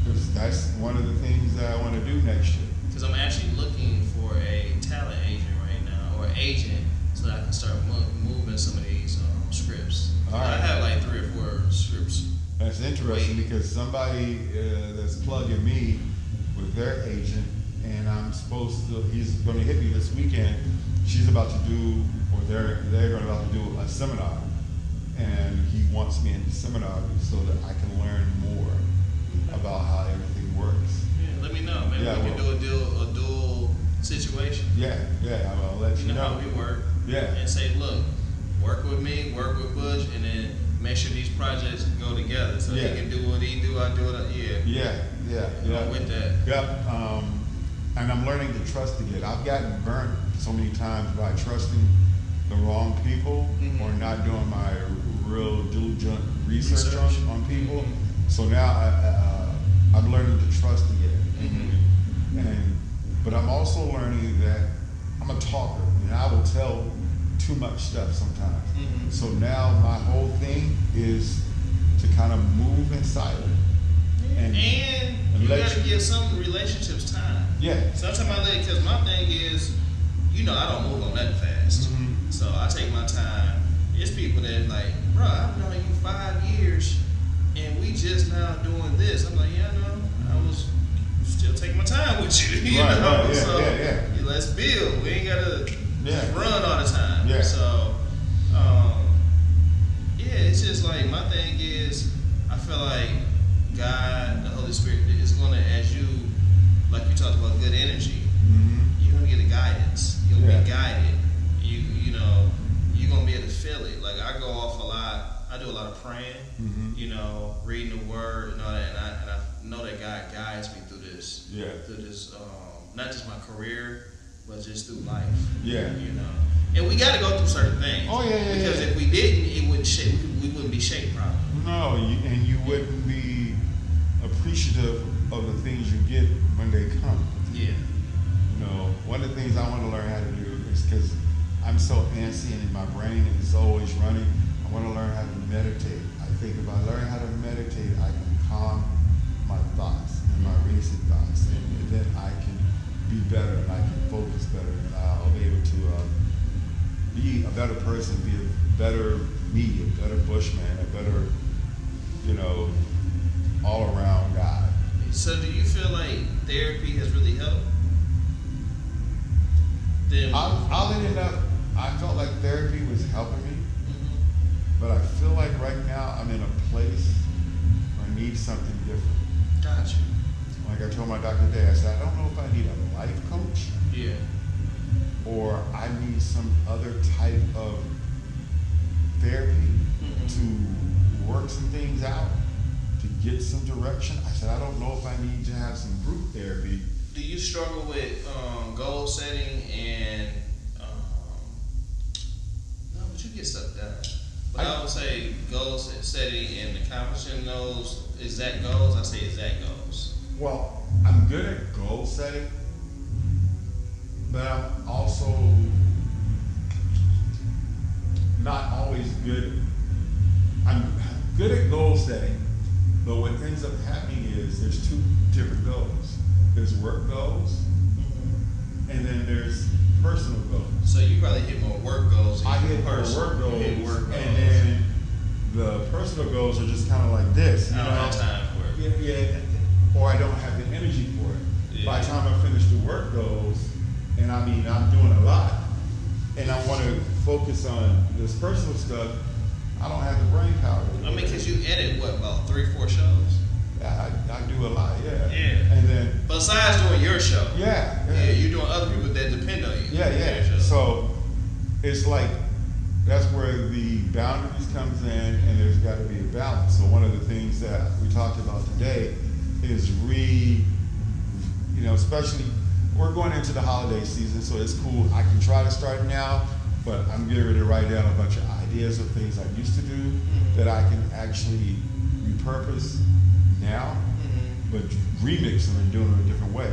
'Cause that's one of the things that I want to do next year. Because I'm actually looking for a talent agent right now, or agent, so that I can start moving some of these scripts. All right. I have like 3 or 4 scripts. That's interesting because somebody that's plugging me with their agent, and he's going to hit me this weekend. She's about to do, or they're about to do a seminar, and he wants me in the seminar so that I can learn more about how everything works. Yeah, let me know, man. Yeah, We can do a dual situation. Yeah, I'll let you You know know. how we work. Yeah. And say, look, work with me, work with Bush, and then make sure these projects go together. So Yeah. he can do what he do, I do it. Yeah. Yeah. With that. Yep. And I'm learning to trust again. I've gotten burnt so many times by trusting the wrong people or not doing my real diligent research. On people. So now I'm learning to trust again. But I'm also learning that I'm a talker, and I will tell too much stuff sometimes. So now my whole thing is to kind of move in silence. And you gotta give some relationships time. Yeah. Sometimes I let, because my thing is, you know, I don't move on that fast. So I take my time. It's people that like, bro, I've known you 5 years, and we just now doing this. I'm like, yeah, I know. I was still taking my time with you. You Right, know? right, yeah, So yeah. let's build. We ain't gotta Yeah. run all the time. Yeah. So, yeah, it's just like my thing is, I feel like God, the Holy Spirit, is gonna, as you, like you talked about, good energy. You're gonna get a guidance. You're gonna be guided. You know, you're gonna be able to feel it. Like I go off a lot. I do a lot of praying. You know, reading the Word and all that, and I know that God guides me through this. Yeah. Through this, not just my career, but just through life. Yeah. You know, and we got to go through certain things. Oh yeah. Because if we didn't, it wouldn't shape. We wouldn't be shaped properly. No, and you wouldn't be appreciative of the things you get when they come. Yeah. You know, one of the things I want to learn how to do is, because I'm so antsy and my brain is always running, I want to learn how to meditate. I think if I learn how to meditate, I can calm my thoughts and my racing thoughts, and then I can be better and I can focus better, and I'll be able to be a better person, be a better me, a better bushman, a better, all around guy. So do you feel like therapy has really helped? Oddly enough, I felt like therapy was helping me, but I feel like right now I'm in a place where I need something different. Gotcha. Like I told my doctor today, I said, I don't know if I need a life coach Yeah. or I need some other type of therapy to work some things out, to get some direction. I said, I don't know if I need to have some group therapy. Do you struggle with goal setting and no, but you get stuff done. But I would say goal setting and accomplishing those exact goals. I say exact goals. Well, I'm good at goal setting, but I'm also not always good. I'm good at goal setting, but what ends up happening is there's two different goals. There's work goals, and then there's personal goals. So you probably hit more work goals. I hit more work goals, and then the personal goals are just kind of like this. I don't have time for it. Yeah, or I don't have the energy for it. Yeah. By the time I finish the work goals, and I mean I'm doing a lot, and I want to focus on this personal stuff, I don't have the brain power. I mean, because you edit what, about 3-4 shows? I do a lot, yeah. Yeah. And then besides doing your show. Yeah. You're doing other people that depend on you. Yeah. So it's like that's where the boundaries comes in, and there's got to be a balance. So one of the things that we talked about today is especially we're going into the holiday season, so it's cool. I can try to start now, but I'm getting ready to write down a bunch of ideas of things I used to do that I can actually repurpose now, but remix them and do them in a different way.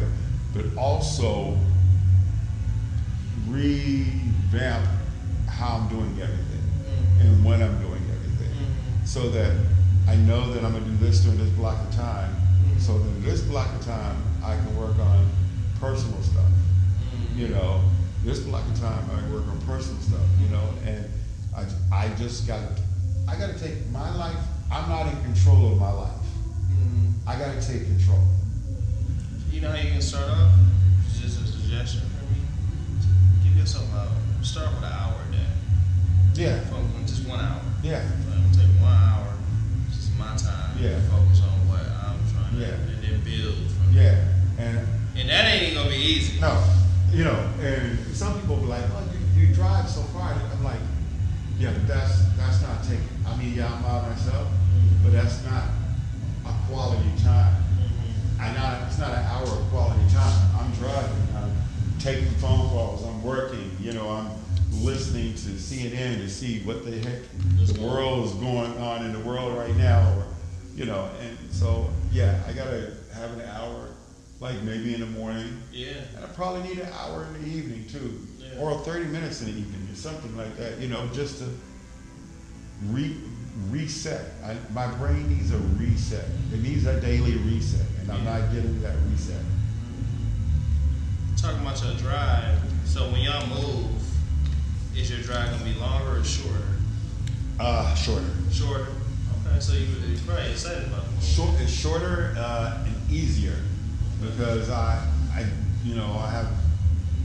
But also revamp how I'm doing everything and when I'm doing everything, so that I know that I'm gonna do this during this block of time, so that in this block of time I can work on personal stuff. This block of time I work on personal stuff. And I gotta take my life. I'm not in control of my life. I gotta take control. You know how you can start off? Just a suggestion for me. Give yourself start with an hour a day. Yeah. Focus on just 1 hour. Yeah. I'm gonna take 1 hour. This is my time. Yeah. Focus on what I'm trying to, Yeah. and then build from Yeah. there. And that ain't even gonna be easy. no, and some people be like, "Oh, you drive so far." I'm like, "Yeah, but that's not taking. I mean, yeah, I'm by myself, but that's not a quality time. It's not an hour of quality time. I'm driving. I'm taking phone calls. I'm working. I'm listening to CNN to see what the heck the world is going on in the world right now, or And so, yeah, I gotta have an hour, like maybe in the morning. Yeah. And I probably need an hour in the evening too, or 30 minutes in the evening, or something like that. Just to reset. My brain needs a reset. It needs a daily reset, and I'm not getting that reset. Talking about your drive. So when y'all move, is your drive gonna be longer or shorter? Shorter. Shorter. Okay, so you're probably excited about it. It's shorter and easier because I have.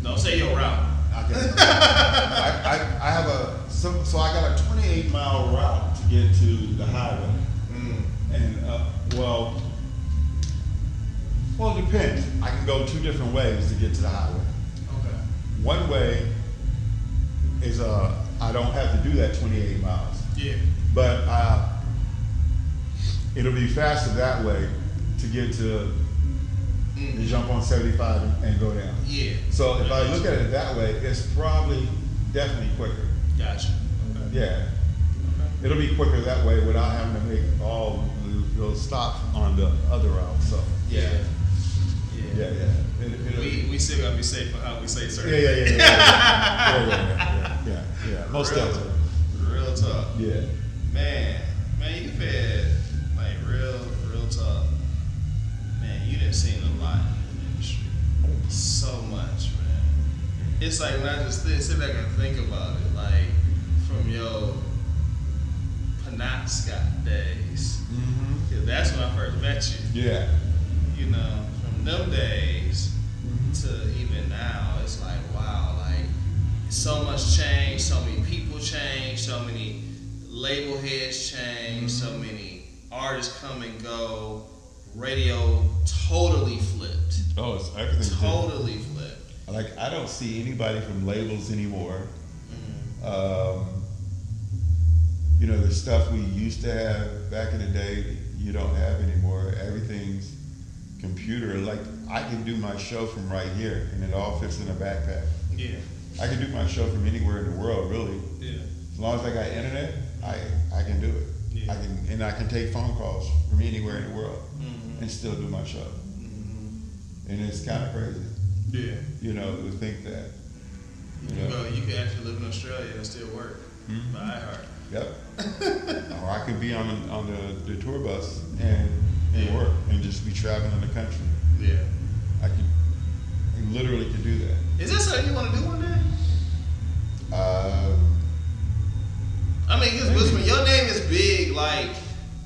Don't say your route. Okay. I have so I got a 28-mile route to get to the highway, and well, it depends. I can go two different ways to get to the highway. Okay. One way is I don't have to do that 28 miles. Yeah. But it'll be faster that way to get to jump on 75 and go down. Yeah. So if I look at it that way, it's probably definitely quicker. Gotcha. Okay. Yeah. Okay. It'll be quicker that way without having to make all those stops on the other route. So Yeah. We still gotta be safe for how we say certain things. Yeah. Most definitely. Real talk. Yeah. Man, you've had like real talk. Man, you done seen a lot in the industry. So much, man. it's like when I just sit back and think about it, like from your Penobscot days, because that's when I first met you. Yeah. You know, from them days to even now, it's like wow, like so much change, so many people change, so many label heads change, so many artists come and go. Radio totally flipped. Oh, it's everything. Totally flipped. Like I don't see anybody from labels anymore. You know, the stuff we used to have back in the day, you don't have anymore. Everything's computer. Like I can do my show from right here, and it all fits in a backpack. Yeah. I can do my show from anywhere in the world, really. Yeah. As long as I got internet, I can do it. Yeah. I can take phone calls from anywhere in the world and still do my show. And it's kind of crazy. Yeah. You know, to think that. You can actually live in Australia and still work by iHeart. Yep. Or I could be on the tour bus and work and just be traveling the country. Yeah. I literally could do that. Is this something you want to do one day? I mean, because Bushman, your name is big, like.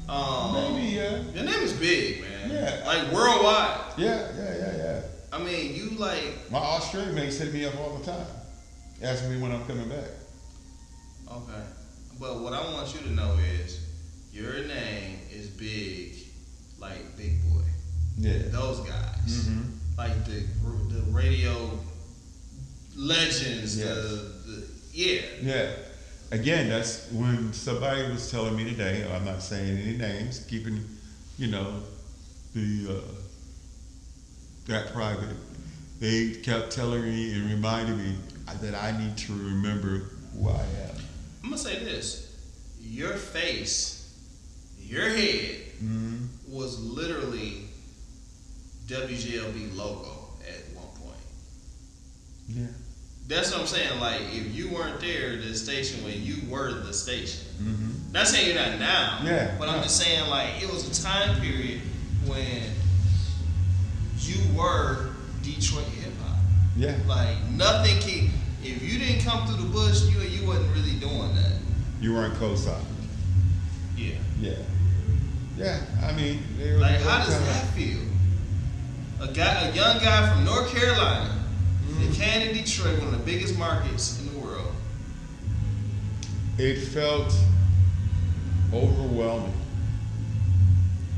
Maybe, yeah. Your name is big, man. Yeah. Like worldwide. Yeah. I mean, you like. My Australian mates hit me up all the time, asking me when I'm coming back. Okay. But what I want you to know is your name is big, like Big Boy. Yeah. Those guys. Like the radio legends. Yes. Yeah. Again, that's when somebody was telling me today, I'm not saying any names, keeping, that private. They kept telling me and reminding me that I need to remember who I am. I'm gonna say this: your face, your head was literally WGLB logo at one point. Yeah. That's what I'm saying. Like, if you weren't there, the station where you were the station. Not saying you're not now. Yeah. But I'm just saying, like, it was a time period when you were Detroit hip hop. Yeah. Like, nothing can. If you didn't come through the bush, you wasn't really doing that. You weren't co-signed. Yeah. Yeah. Yeah. I mean, like, how does that feel? A young guy from North Carolina. They came to Detroit, one of the biggest markets in the world. It felt overwhelming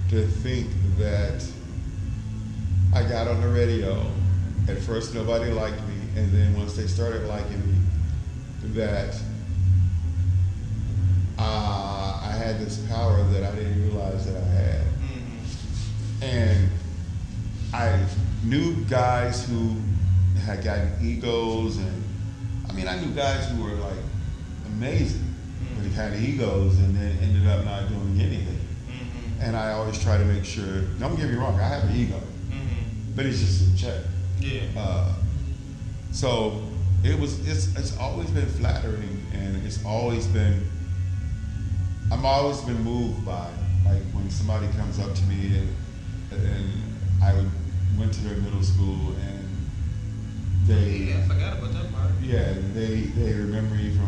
to think that I got on the radio. At first, nobody liked me, and then once they started liking me, that I had this power that I didn't realize that I had. And I knew guys who had gotten egos, and I mean, I knew guys who were like amazing, but they had egos and then ended up not doing anything. And I always try to make sure, don't get me wrong, I have an ego, but it's just in check. Yeah. So it's always been flattering, and it's always been, I've always been moved by, like, when somebody comes up to me and I went to their middle school and I forgot about that part. Yeah, they remember me from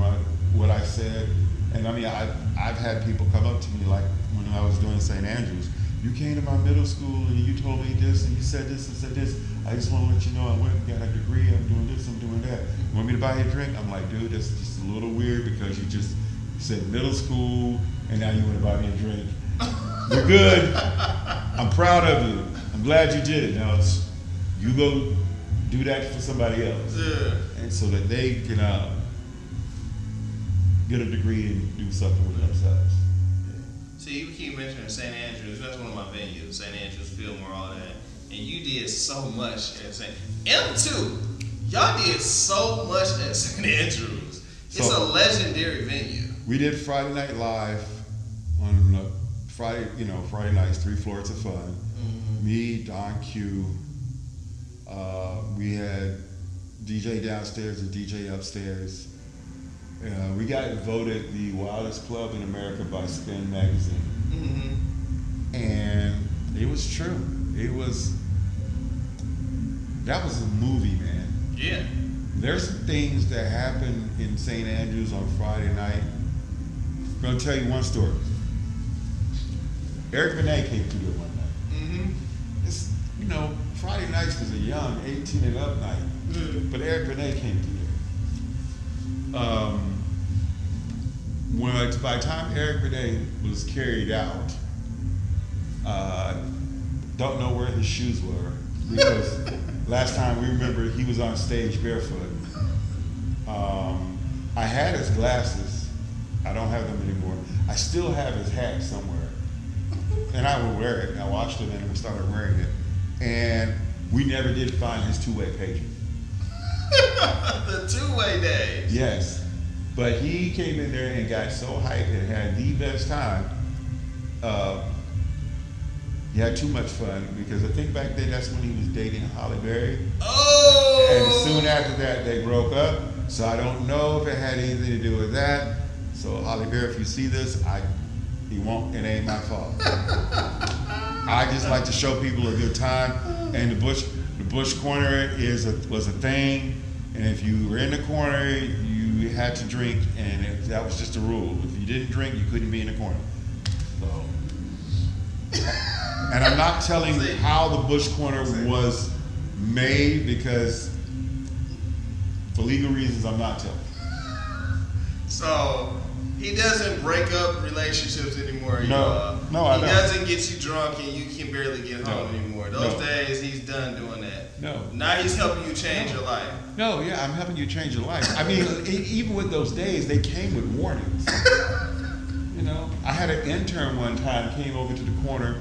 what I said, and I mean I've had people come up to me, like when I was doing St. Andrews. You came to my middle school and you told me this and you said this and said this. I just want to let you know I went and got a degree. I'm doing this. I'm doing that. You want me to buy you a drink? I'm like, dude, that's just a little weird because you just said middle school and now you want to buy me a drink. You're good. I'm proud of you. I'm glad you did it. Now you go do that for somebody else. Yeah. And so that they can get a degree and do something with themselves. See, you keep mentioning St. Andrews. That's one of my venues, St. Andrews, Fillmore, all that. And you did so much at St. M2. Y'all did so much at St. Andrews. It's a legendary venue. We did Friday Night Live on Friday nights, 3 Floors of Fun. Me, Don Q. We had DJ downstairs and DJ upstairs. We got voted the wildest club in America by Spin Magazine. And it was true. That was a movie, man. Yeah. there's some things that happen in St. Andrews on Friday night. I'm gonna tell you one story. Eric Benet came through there one night. Mm-hmm. It's, Friday nights was a young 18 and up night, but Eric Benet came through there. By the time Eric Benet was carried out, don't know where his shoes were, because last time we remember he was on stage barefoot. I had his glasses. I don't have them anymore. I still have his hat somewhere, and I would wear it. I watched it and we started wearing it, and we never did find his two-way pager. The two-way days. Yes, but he came in there and got so hyped and had the best time. He had too much fun, because I think back then that's when he was dating Holly Berry. Oh! And soon after that, they broke up. So I don't know if it had anything to do with that. So Holly Berry, if you see this, it ain't my fault. I just like to show people a good time. And the Bush Corner was a thing. And if you were in the corner, you had to drink, and that was just a rule. If you didn't drink, you couldn't be in the corner. So. And I'm not telling how the Bush Corner was made, because for legal reasons I'm not telling. So he doesn't break up relationships anymore. No, I don't. He doesn't get you drunk and you can barely get home anymore. Those days he's done doing that. No. Now he's helping you change your life. No, yeah, I'm helping you change your life. I mean, even with those days, they came with warnings. I had an intern one time came over to the corner,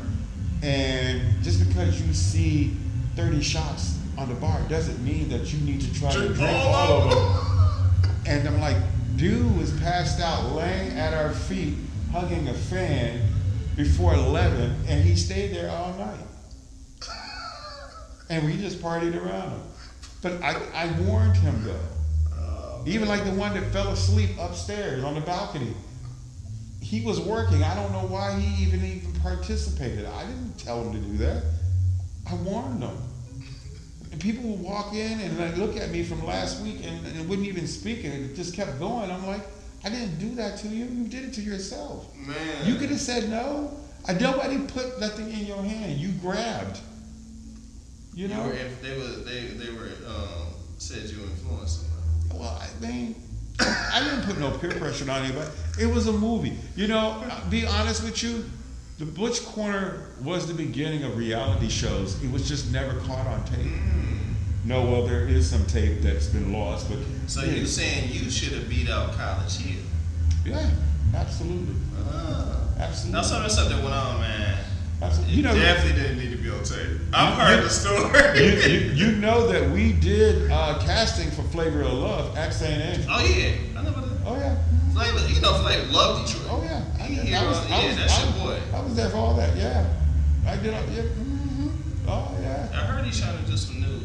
and just because you see 30 shots on the bar doesn't mean that you need to try to drink all of them. And I'm like, dude was passed out laying at our feet, hugging a fan before 11, and he stayed there all night. And we just partied around him. But I warned him though. Even like the one that fell asleep upstairs on the balcony. He was working. I don't know why he even participated. I didn't tell him to do that. I warned him. And people would walk in and like look at me from last week and wouldn't even speak, and it just kept going. I'm like, I didn't do that to you. You did it to yourself. Man. You could have said no. Nobody put nothing in your hand. You grabbed. If they were said you influenced somebody. Well, I didn't put no peer pressure on anybody. It was a movie. Be honest with you, the Butch Corner was the beginning of reality shows. It was just never caught on tape. No, well, there is some tape that's been lost, but. So you saying you should have beat out College Hill? Yeah, absolutely. Absolutely. Now some of the stuff that went on, man. Absolutely. It definitely didn't need to be on tape. I've heard the story. You know that we did casting for Flavor of Love at St. Andrews. Oh yeah, I know about that. Oh yeah. Flavor, Flavor loved Detroit. Oh yeah. That's your boy. I was there for all that. Yeah. I did. Yeah. Mm-hmm. Oh yeah. I heard he's trying to do some new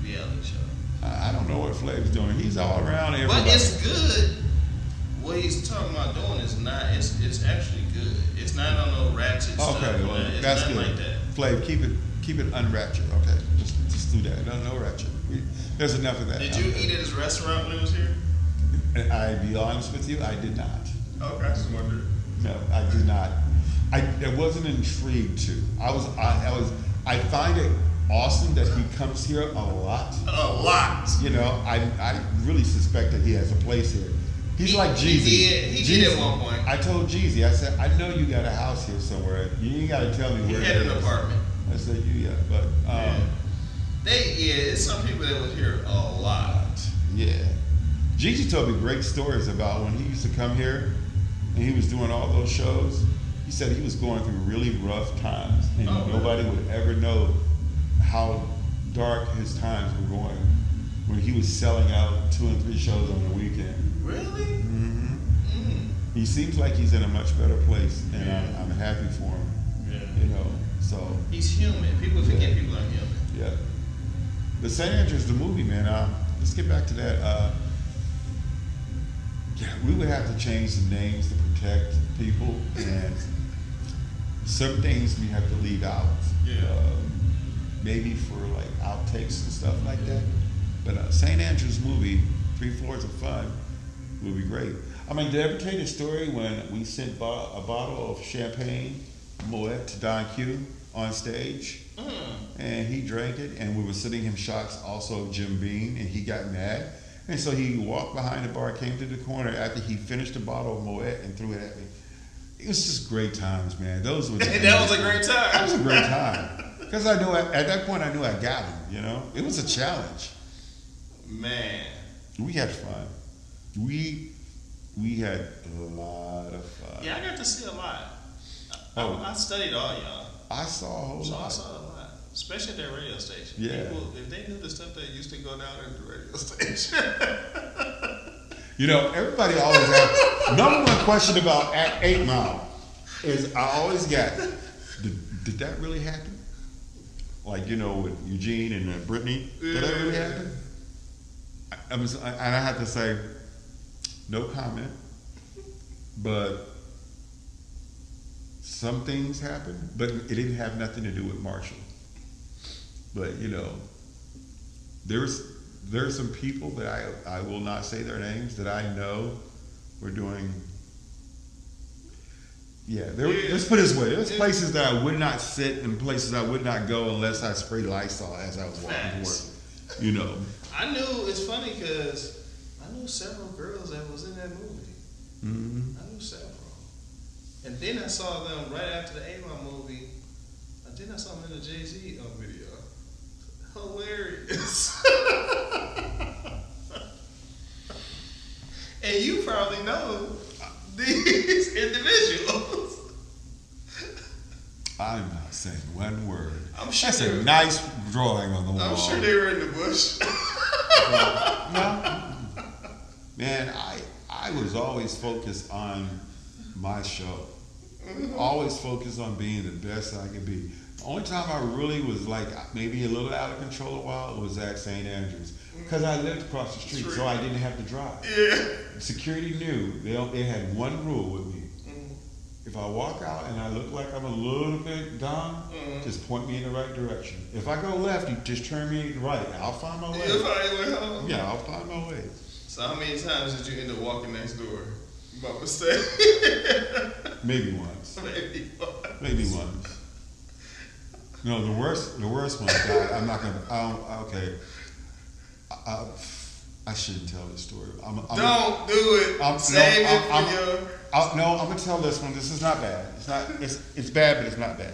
reality show. I don't know what Flav's doing. He's all around everybody. But it's good. What he's talking about doing is not. It's actually good. It's not on no ratchet stuff. Okay, well, It's that's not good. like that. Flav, keep it unratchet. Okay, just do that. No ratchet. There's enough of that. Did you eat at his restaurant when it was here? I'd be honest with you, I did not. Okay, I just wondered. No, I did not. I wasn't intrigued to. I find it awesome that he comes here a lot. A lot. I really suspect that he has a place here. He's like Jeezy. He did at one point. I told Jeezy, I said, I know you got a house here somewhere. You ain't got to tell me where. He had an apartment. I said, yeah, but it's some people that was here a lot. Yeah. Jeezy told me great stories about when he used to come here and he was doing all those shows. He said he was going through really rough times, and nobody would ever know how dark his times were going when he was selling out 2 and 3 shows on the weekend. Really? Mm-hmm. He seems like he's in a much better place, and I'm happy for him. Yeah. So. He's human. People forget people are human. Yeah. The St. Andrews, the movie, man. Let's get back to that. We would have to change the names to protect people, and some things we have to leave out. Yeah. Maybe for like outtakes and stuff like that. But St. Andrew's movie, 3 Floors of Fun, will be great. I mean, did I ever tell you the story when we sent a bottle of champagne, Moet, to Don Q on stage? And he drank it, and we were sending him shots also of Jim Beam, and he got mad. And so he walked behind the bar, came to the corner after he finished the bottle of Moet and threw it at me. It was just great times, man. Those were That was a great time. That was a great time. Because I knew at that point I knew I got him, you know? It was a challenge. Man. We had fun. We had a lot of fun. Yeah, I got to see a lot. I studied all y'all. I saw a whole lot. I saw a lot. Especially at that radio station. Yeah. People, if they knew the stuff that used to go down at the radio station. You know, everybody always asks, number one question about 8 Mile is I always get, did that really happen? Like, you know, with Eugene and Brittany, did that really happen? And I have to say, no comment, but some things happened, but it didn't have nothing to do with Marshall. But, you know, there's some people that I will not say their names that I know were doing. Let's put it this way. There's places that I would not sit and places I would not go unless I sprayed Lysol as I was walking to work. You know. I knew, it's funny because I knew several girls that was in that movie. Mm-hmm. I knew several. And then I saw them right after the A-Mom movie. And then I saw them in the Jay-Z video. Hilarious. And you probably know these individuals. I'm not saying one word. I'm sure that's a nice drawing on the wall. I'm sure they were in the bush. No. Man, I was always focused on my show. Always focused on being the best I could be. The only time I really was like maybe a little out of control a while was at St. Andrews. Because I lived across the street, so I didn't have to drive. Yeah. Security knew. They had one rule with me. If I walk out and I look like I'm a little bit gone, just point me in the right direction. If I go left, you just turn me right. I'll find my way. You'll find your way home. Yeah, I'll find my way. So how many times did you end up walking next door by mistake? Maybe once. Maybe once. No, the worst one, God, I'm not gonna. Okay. I shouldn't tell this story. Don't do it. Save it for your. No, I'm gonna tell this one. This is not bad. It's not. It's bad, but it's not bad.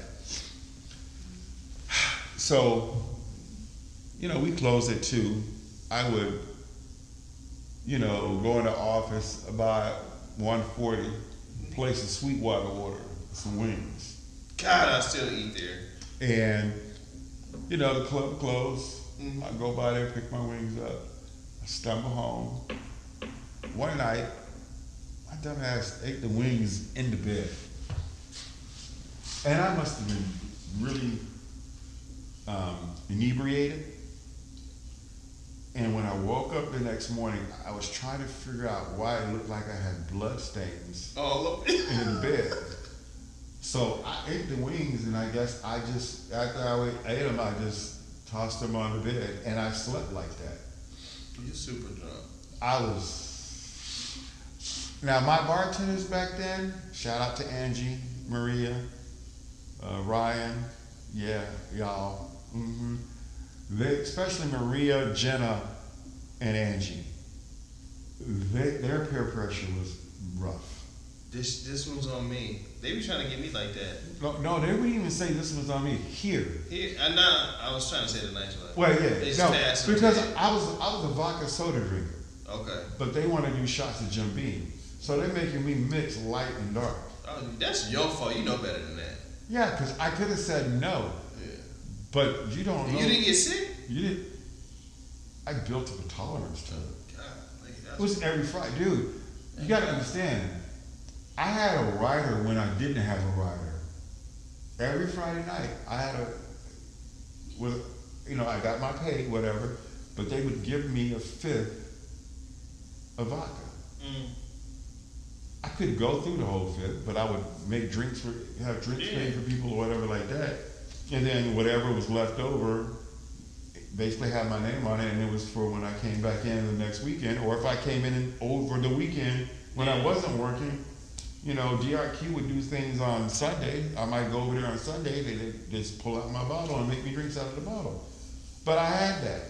So, you know, we closed at 2. I would, you know, go in the office about 1:40, place a Sweetwater order, some wings. God, I still eat there. And, you know, the club closed. I go by there, pick my wings up. I stumble home. One night, my dumb ass ate the wings in the bed. And I must have been really inebriated. And when I woke up the next morning, I was trying to figure out why it looked like I had blood stains in the bed. So I ate the wings, and I guess I just, after I ate them, I just tossed them on the bed, and I slept like that. You're super drunk. I was. Now, my bartenders back then, shout out to Angie, Maria, Ryan, yeah, y'all. Mm-hmm. They, especially Maria, Jenna, and Angie. Their peer pressure was rough. This one's on me. They be trying to get me like that. No, they wouldn't even say this was on me. Here. I was trying to say it the nice way. Well, yeah. They No, just because I was a vodka soda drinker. Okay. But they want to do shots of Jim Beam. So they're making me mix light and dark. Oh, that's your fault. You know better than that. Yeah, because I could have said no. Yeah. But you don't know. You didn't get sick? You didn't. I built up a tolerance to it. God, It was every Friday. Dude, you got to understand. I had a rider when I didn't have a rider. Every Friday night, I had I got my pay, whatever, but they would give me a fifth of vodka. I couldn't go through the whole fifth, but I would make drinks paid for people or whatever like that. And then whatever was left over, basically had my name on it, and it was for when I came back in the next weekend, or if I came in over the weekend when I wasn't working. You know, DRQ would do things on Sunday. I might go over there on Sunday. They just pull out my bottle and make me drinks out of the bottle. But I had that.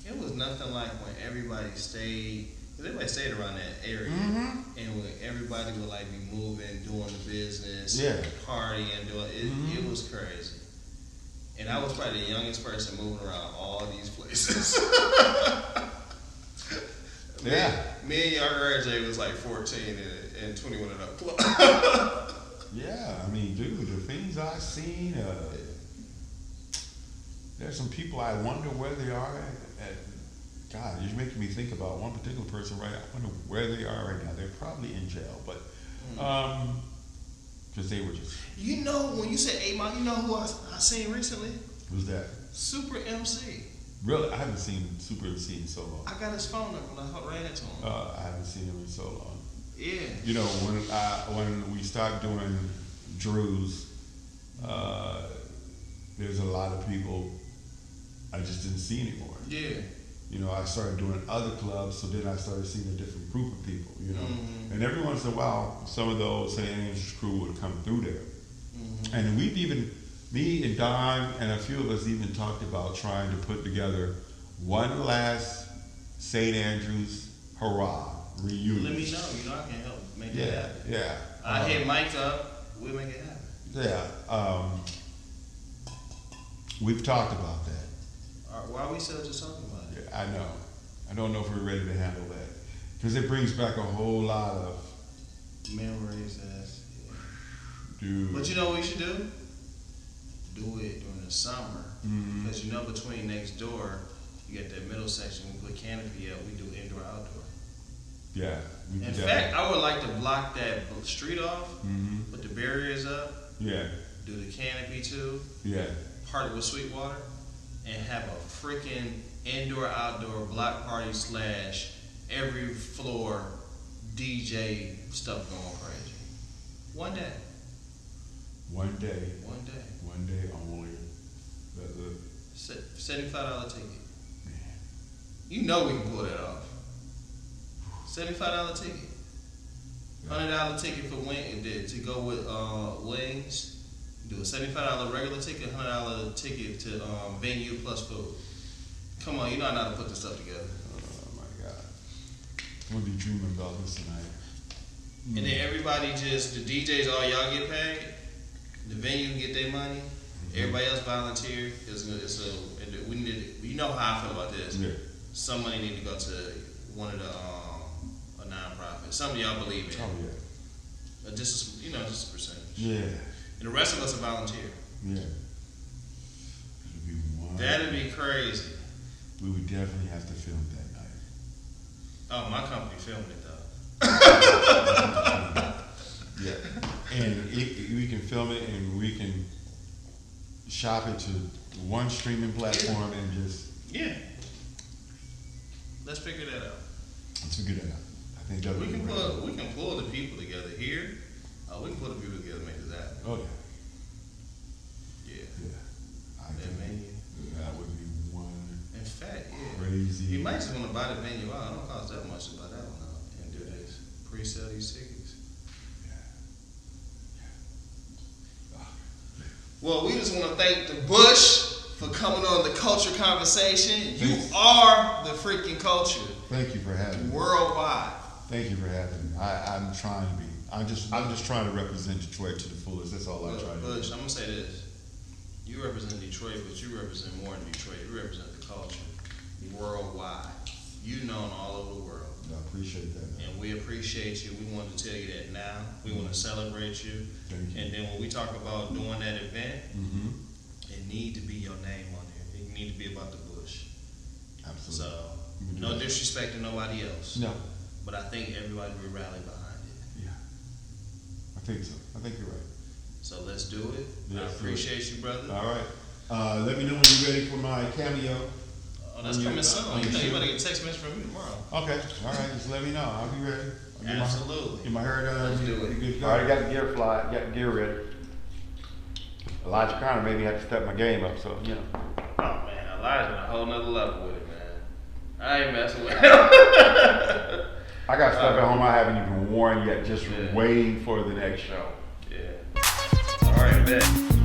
It was nothing like when everybody stayed. Cause everybody stayed around that area, and when everybody would like be moving, doing the business, partying, doing it. It was crazy. And I was probably the youngest person moving around all these places. Me and young RJ was like 14 and 21 and up club. Yeah, I mean, dude, the things I've seen, there's some people I wonder where they are at. God, you're making me think about one particular person right now. I wonder where they are right now. They're probably in jail, but, because they were just. You know, when you said 8 Mile, you know who I seen recently? Who's that? Super MC. Really? I haven't seen Super MC in so long. I got his phone number and I ran into him. I haven't seen him in so long. Yeah. You know, when we started doing Drews, there's a lot of people I just didn't see anymore. Yeah. You know, I started doing other clubs, so then I started seeing a different group of people, you know. And every once in a while, some of the old St. Andrews crew would come through there. And we've even, me and Don and a few of us even talked about trying to put together one last St. Andrews hurrah reunion. Let me know. You know, I can help make it happen. Yeah. I hit Mike up. We'll make it happen. Yeah. We've talked about that. Why are we still just talking about it? Yeah, I know. I don't know if we're ready to handle that. Because it brings back a whole lot of memories. Dude. But you know what we should do? Do it during the summer. Because you know, between next door, you get that middle section, we put canopy up, we do indoor, outdoor. Yeah. In fact, I would like to block that street off, put the barriers up, yeah, do the canopy too, yeah, partner with Sweetwater, and have a freaking indoor, outdoor block party / every floor DJ stuff going crazy. One day. One day. One day. One day only. $75 ticket. Man. You know we can pull that off. $75 ticket. $100 ticket for to go with wings. Do a $75 regular ticket, $100 ticket to venue plus food. Come on, you know how to put this stuff together. Oh my God. I'm gonna be dreaming about this tonight. And then everybody just, the DJs, all y'all get paid. The venue can get their money. Everybody else volunteer. We need. You know how I feel about this. Yeah. Some money need to go to one of the a nonprofit. Some of y'all believe in. Oh yeah. But just a percentage. Yeah. And the rest of us are volunteer. Yeah. That'd be crazy. We would definitely have to film that night. Oh, my company filming it though. Yeah. And we can film it and we can shop it to one streaming platform and just. Yeah. Let's figure that out. Let's figure that out. I think that we can pull the people together here. We can pull the people together and make this happen. Oh yeah. Yeah. Yeah. That would be one. In fact, yeah. Crazy. You might just want to buy the venue out. It don't cost that much to buy that one out and do this. Pre-sell these tickets. Yeah. Well, we just want to thank the Bush for coming on the Culture Conversation. You are the freaking culture. Thank you for having me. Worldwide. Thank you for having me. I'm trying to be. I'm just trying to represent Detroit to the fullest. That's all I try to do. Bush, I'm gonna say this. You represent Detroit, but you represent more than Detroit. You represent the culture worldwide. You known all over the world. I appreciate that, man. And we appreciate you. We want to tell you that now. We want to celebrate you. Thank you. And then when we talk about doing that event, it need to be your name on there. It need to be about the Bush. Absolutely. So, no disrespect to nobody else. No. But I think everybody will rally behind it. Yeah. I think so. I think you're right. So let's do it. Yeah, I appreciate you, brother. All right. Let me know when you're ready for my cameo. Oh, that's coming soon. You better get a text message from me tomorrow. Okay. All right. Just let me know. I'll be ready. Absolutely. Get my hair done. Let's do it. You good to go? I already got the gear got the gear ready. Elijah Connor made me have to step my game up, so you know. Oh man, Elijah, whole nother level with it, man. I ain't messing with him. I got stuff at home I haven't even worn yet, just waiting for the next show. Yeah. All right, bet.